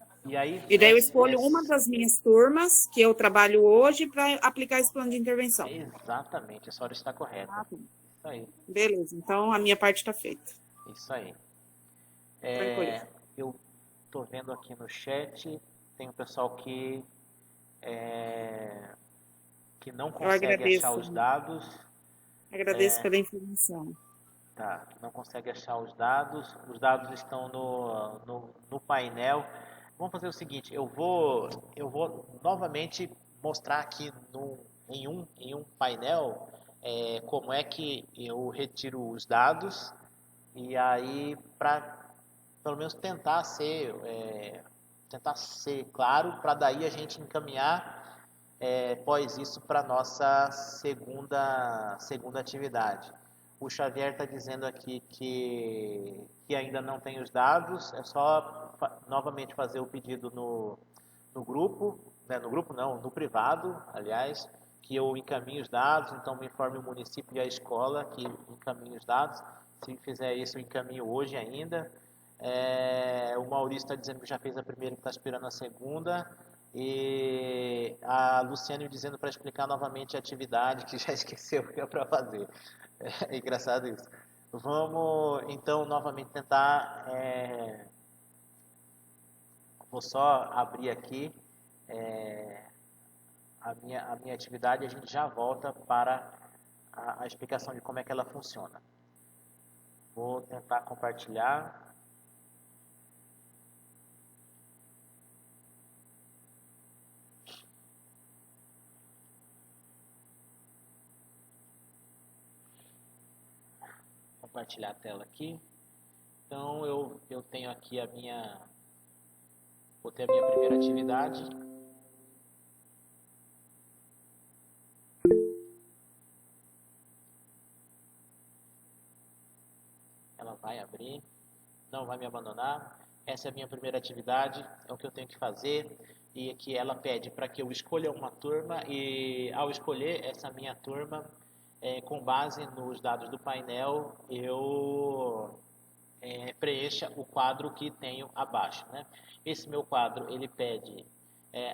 E daí eu escolho uma das minhas turmas que eu trabalho hoje para aplicar esse plano de intervenção. Exatamente, a senhora está correta. Isso aí. Beleza, então a minha parte está feita. Isso aí. Eu estou vendo aqui no chat, tem um pessoal que não consegue achar os dados. Agradeço pela informação. Tá, não consegue achar os dados estão no painel. Vamos fazer o seguinte, eu vou novamente mostrar aqui em um painel como é que eu retiro os dados, e aí para pelo menos tentar ser claro, para daí a gente encaminhar após isso para nossa segunda atividade. O Xavier está dizendo aqui que ainda não tem os dados, é só novamente fazer o pedido no grupo, né, no grupo não, no privado, aliás, que eu encaminhe os dados, então me informe o município e a escola que encaminhe os dados. Se fizer isso, eu encaminho hoje ainda. O Maurício está dizendo que já fez a primeira e está esperando a segunda. E a Luciane dizendo para explicar novamente a atividade, que já esqueceu o que é para fazer. É engraçado isso. Vamos, então, novamente tentar. Vou só abrir aqui a minha atividade e a gente já volta para a explicação de como é que ela funciona. Vou tentar compartilhar. Compartilhar a tela aqui. Então eu tenho aqui vou ter a minha primeira atividade. Ela vai abrir, não vai me abandonar. Essa é a minha primeira atividade, é o que eu tenho que fazer. E aqui ela pede para que eu escolha uma turma e ao escolher essa minha turma, com base nos dados do painel, eu preencha o quadro que tenho abaixo, né? Esse meu quadro, ele pede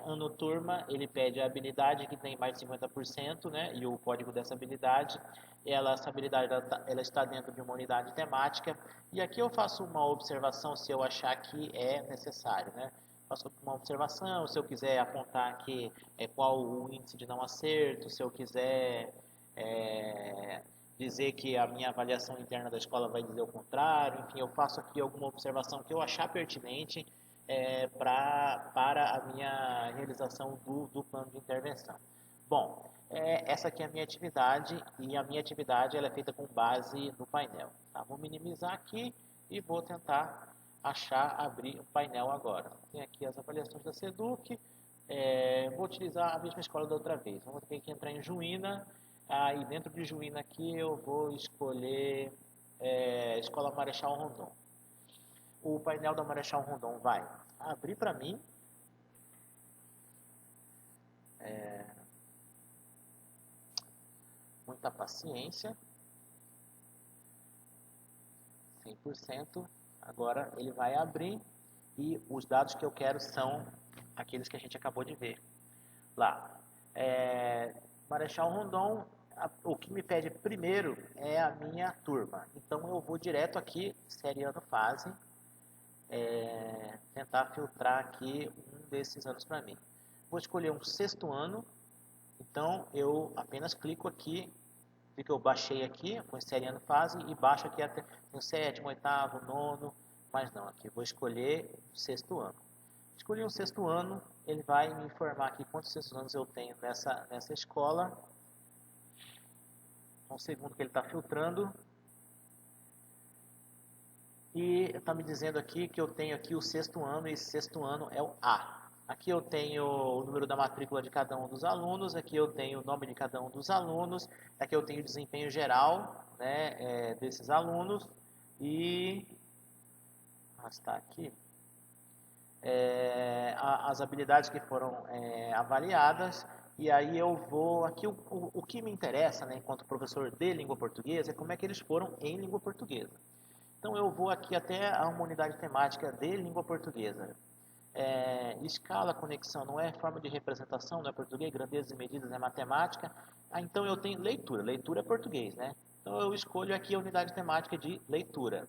ano turma, ele pede a habilidade que tem mais de 50%, né? E o código dessa habilidade. Essa habilidade ela está dentro de uma unidade temática. E aqui eu faço uma observação se eu achar que é necessário, né? Faço uma observação, se eu quiser apontar aqui qual o índice de não acerto, se eu quiser dizer que a minha avaliação interna da escola vai dizer o contrário, enfim, eu faço aqui alguma observação que eu achar pertinente para a minha realização do plano de intervenção. Bom, essa aqui é a minha atividade e a minha atividade ela é feita com base no painel. Tá? Vou minimizar aqui e vou tentar abrir o painel agora. Tem aqui as avaliações da SEDUC, vou utilizar a mesma escola da outra vez. Vamos ter que entrar em Juína. E dentro de Juína aqui eu vou escolher Escola Marechal Rondon. O painel da Marechal Rondon vai abrir para mim. Muita paciência. 100%. Agora ele vai abrir e os dados que eu quero são aqueles que a gente acabou de ver lá. Marechal Rondon, o que me pede primeiro é a minha turma. Então eu vou direto aqui, série ano fase, tentar filtrar aqui um desses anos para mim. Vou escolher um sexto ano, então eu apenas clico aqui, vi que eu baixei aqui, com série ano fase, e baixo aqui até no sétimo, oitavo, nono, mas não, aqui vou escolher o sexto ano. Escolhi um sexto ano, ele vai me informar aqui quantos sextos anos eu tenho nessa escola. Um segundo que ele está filtrando. E está me dizendo aqui que eu tenho aqui o sexto ano, e esse sexto ano é o A. Aqui eu tenho o número da matrícula de cada um dos alunos, aqui eu tenho o nome de cada um dos alunos, aqui eu tenho o desempenho geral, né, desses alunos, e arrastar aqui. As habilidades que foram avaliadas, e aí eu vou, aqui o que me interessa, né, enquanto professor de língua portuguesa, é como é que eles foram em língua portuguesa. Então eu vou aqui até a uma unidade temática de língua portuguesa. Escala, conexão, não é forma de representação, não é português, grandezas e medidas é matemática. Então eu tenho leitura é português, né? Então eu escolho aqui a unidade temática de leitura.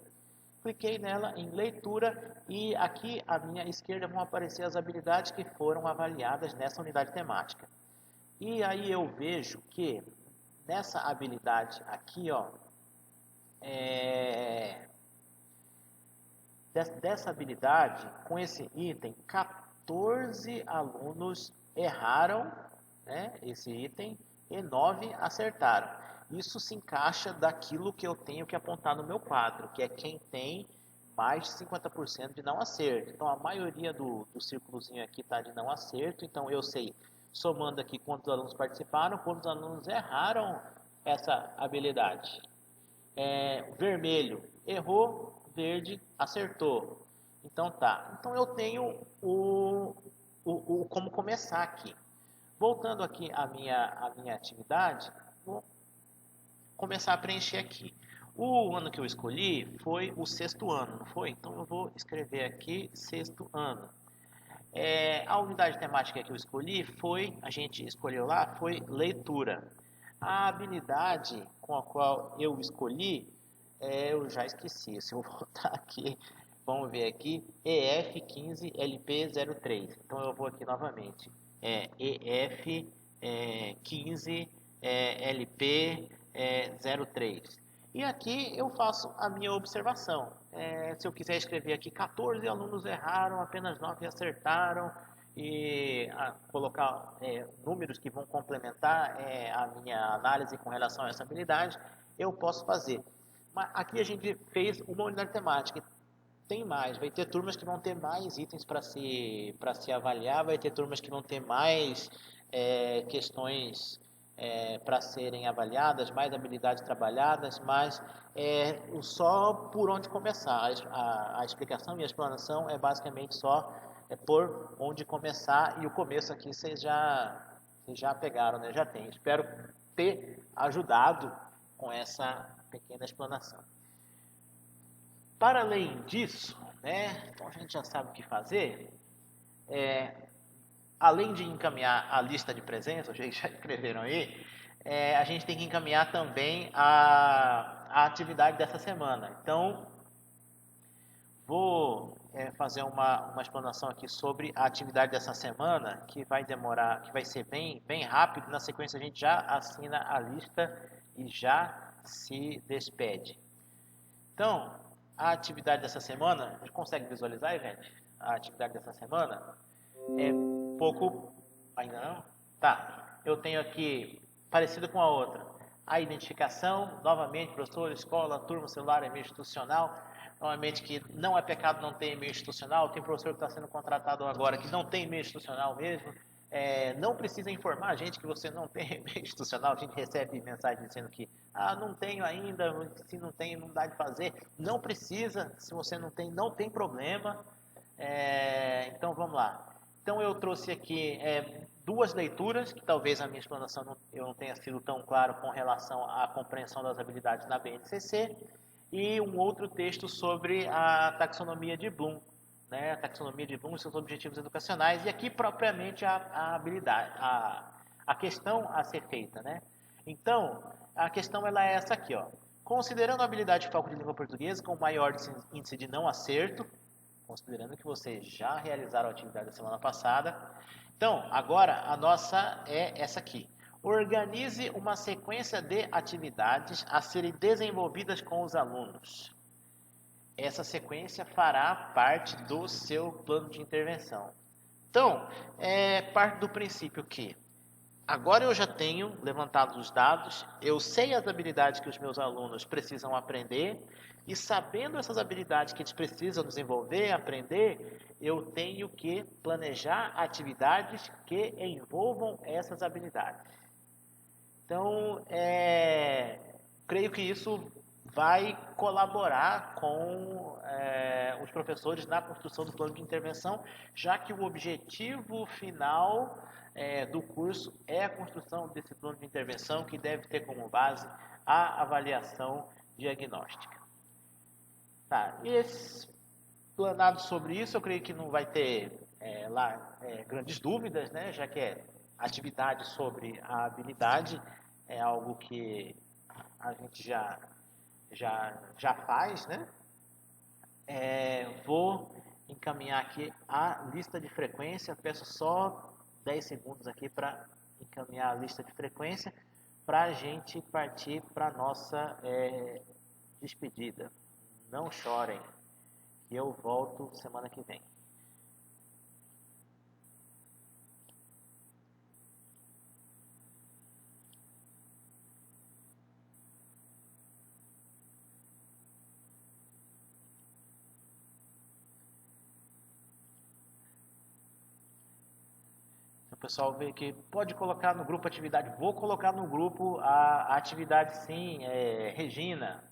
Cliquei nela em leitura e aqui à minha esquerda vão aparecer as habilidades que foram avaliadas nessa unidade temática. E aí eu vejo que nessa habilidade aqui, ó, dessa habilidade, com esse item, 14 alunos erraram, né, esse item e 9 acertaram. isso se encaixa daquilo que eu tenho que apontar no meu quadro, que é quem tem mais de 50% de não acerto. Então, a maioria do círculozinho aqui está de não acerto. Então, eu sei, somando aqui quantos alunos participaram, quantos alunos erraram essa habilidade. Vermelho, errou, verde, acertou. Então, tá. Então, eu tenho como começar aqui. Voltando aqui à minha atividade, vou começar a preencher aqui. O ano que eu escolhi foi o 6º ano, não foi? Então eu vou escrever aqui 6º ano. A unidade temática que eu escolhi a gente escolheu lá, foi leitura. A habilidade com a qual eu escolhi, eu já esqueci, se eu voltar aqui, vamos ver aqui, EF15LP03. Então eu vou aqui novamente, EF15LP03. E aqui eu faço a minha observação. Se eu quiser escrever aqui, 14 alunos erraram, apenas 9 acertaram, e colocar números que vão complementar a minha análise com relação a essa habilidade, eu posso fazer. Mas aqui a gente fez uma unidade temática. Tem mais, vai ter turmas que vão ter mais itens para se avaliar, vai ter turmas que vão ter mais questões para serem avaliadas, mais habilidades trabalhadas, mas só por onde começar. A explicação e a explanação é basicamente só por onde começar, e o começo aqui vocês já pegaram, né? Já tem. Espero ter ajudado com essa pequena explanação. Para além disso, né, então a gente já sabe o que fazer. Além de encaminhar a lista de presença, vocês já escreveram aí, a gente tem que encaminhar também a atividade dessa semana. Então, vou fazer uma explanação aqui sobre a atividade dessa semana, que vai demorar, que vai ser bem rápido. Na sequência, a gente já assina a lista e já se despede. Então, a atividade dessa semana, a gente consegue visualizar, Ivete? A atividade dessa semana é pouco... Ainda não? Tá. Eu tenho aqui, parecido com a outra, a identificação, novamente, professor, escola, turma, celular, e-mail institucional. Novamente, que não é pecado não ter e-mail institucional. Tem professor que está sendo contratado agora que não tem e-mail institucional mesmo. Não precisa informar a gente que você não tem e-mail institucional. A gente recebe mensagem dizendo que não tenho ainda, se não tem, não dá de fazer. Não precisa, se você não tem problema. Então vamos lá. Então eu trouxe aqui 2 leituras, que talvez a minha explanação eu não tenha sido tão claro com relação à compreensão das habilidades na BNCC, e um outro texto sobre a taxonomia de Bloom, né? A taxonomia de Bloom e seus objetivos educacionais, e aqui propriamente a habilidade, a questão a ser feita, né? Então, a questão ela é essa aqui, ó. Considerando a habilidade de foco de língua portuguesa com maior índice de não acerto, considerando que vocês já realizaram a atividade da semana passada. Então, agora a nossa é essa aqui. Organize uma sequência de atividades a serem desenvolvidas com os alunos. Essa sequência fará parte do seu plano de intervenção. Então, parte do princípio que agora eu já tenho levantado os dados, eu sei as habilidades que os meus alunos precisam aprender, e sabendo essas habilidades que eles precisam desenvolver, aprender, eu tenho que planejar atividades que envolvam essas habilidades. Então, creio que isso vai colaborar com os professores na construção do plano de intervenção, já que o objetivo final do curso é a construção desse plano de intervenção, que deve ter como base a avaliação diagnóstica. Tá, e explanado sobre isso, eu creio que não vai ter grandes dúvidas, né, já que atividade sobre a habilidade é algo que a gente já faz, né? Vou encaminhar aqui a lista de frequência, peço só 10 segundos aqui para encaminhar a lista de frequência, para a gente partir para a nossa despedida. Não chorem, que eu volto semana que vem. pessoal vê que pode colocar no grupo atividade. Vou colocar no grupo a atividade sim. Regina.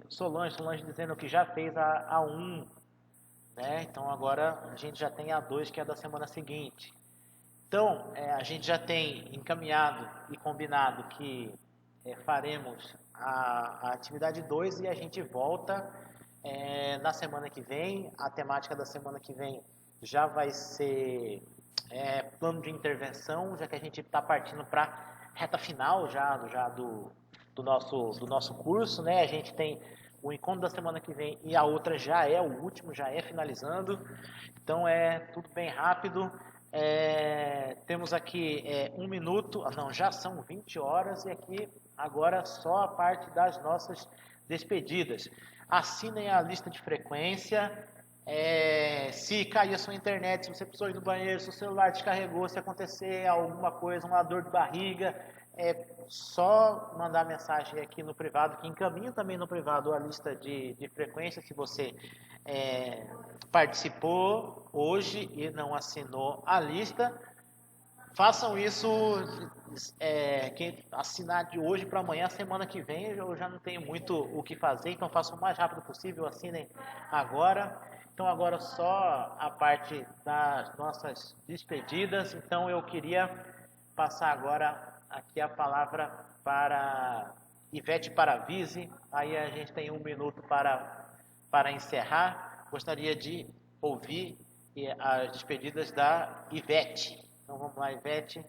Solange dizendo que já fez a 1. Né? Então agora a gente já tem a 2, que é da semana seguinte. Então, a gente já tem encaminhado e combinado que faremos a atividade 2 e a gente volta na semana que vem. A temática da semana que vem já vai ser plano de intervenção, já que a gente está partindo para reta final já do nosso curso, né? A gente tem o encontro da semana que vem e a outra já é o último, já é finalizando. Então tudo bem rápido. Temos aqui 1 minuto, não, já são 20 horas e aqui agora só a parte das nossas despedidas. Assinem a lista de frequência. Se cair a sua internet, se você precisou ir no banheiro, se o celular descarregou, se acontecer alguma coisa, uma dor de barriga, só mandar mensagem aqui no privado, que encaminho também no privado a lista de frequência, se você participou hoje e não assinou a lista. Façam isso, quem assinar de hoje para amanhã, semana que vem, eu já não tenho muito o que fazer, então façam o mais rápido possível, assinem agora. Então agora só a parte das nossas despedidas. Então eu queria passar agora aqui a palavra para Ivete Paravise. Aí a gente tem 1 minuto para encerrar. Gostaria de ouvir as despedidas da Ivete. Então vamos lá, Ivete.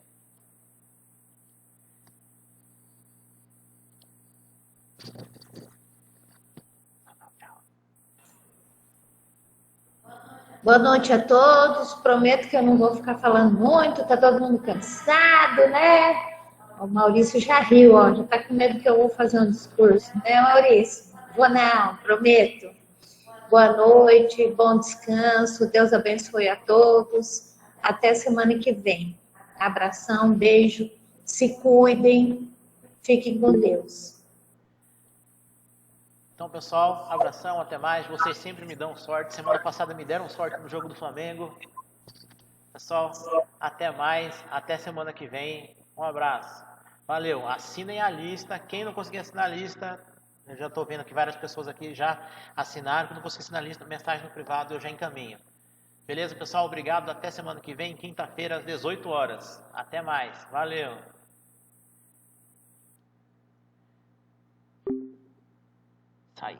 Boa noite a todos. Prometo que eu não vou ficar falando muito, tá todo mundo cansado, né? O Maurício já riu, ó, já tá com medo que eu vou fazer um discurso, né, Maurício? Vou não, prometo. Boa noite, bom descanso, Deus abençoe a todos. Até semana que vem. Abração, beijo, se cuidem, fiquem com Deus. Então, pessoal, abração, até mais. Vocês sempre me dão sorte. Semana passada me deram sorte no jogo do Flamengo. Pessoal, até mais. Até semana que vem. Um abraço. Valeu. Assinem a lista. Quem não conseguir assinar a lista, eu já estou vendo que várias pessoas aqui já assinaram. Quem não conseguir assinar a lista, mensagem no privado, eu já encaminho. Beleza, pessoal? Obrigado. Até semana que vem, quinta-feira, às 18 horas. Até mais. Valeu. Sai.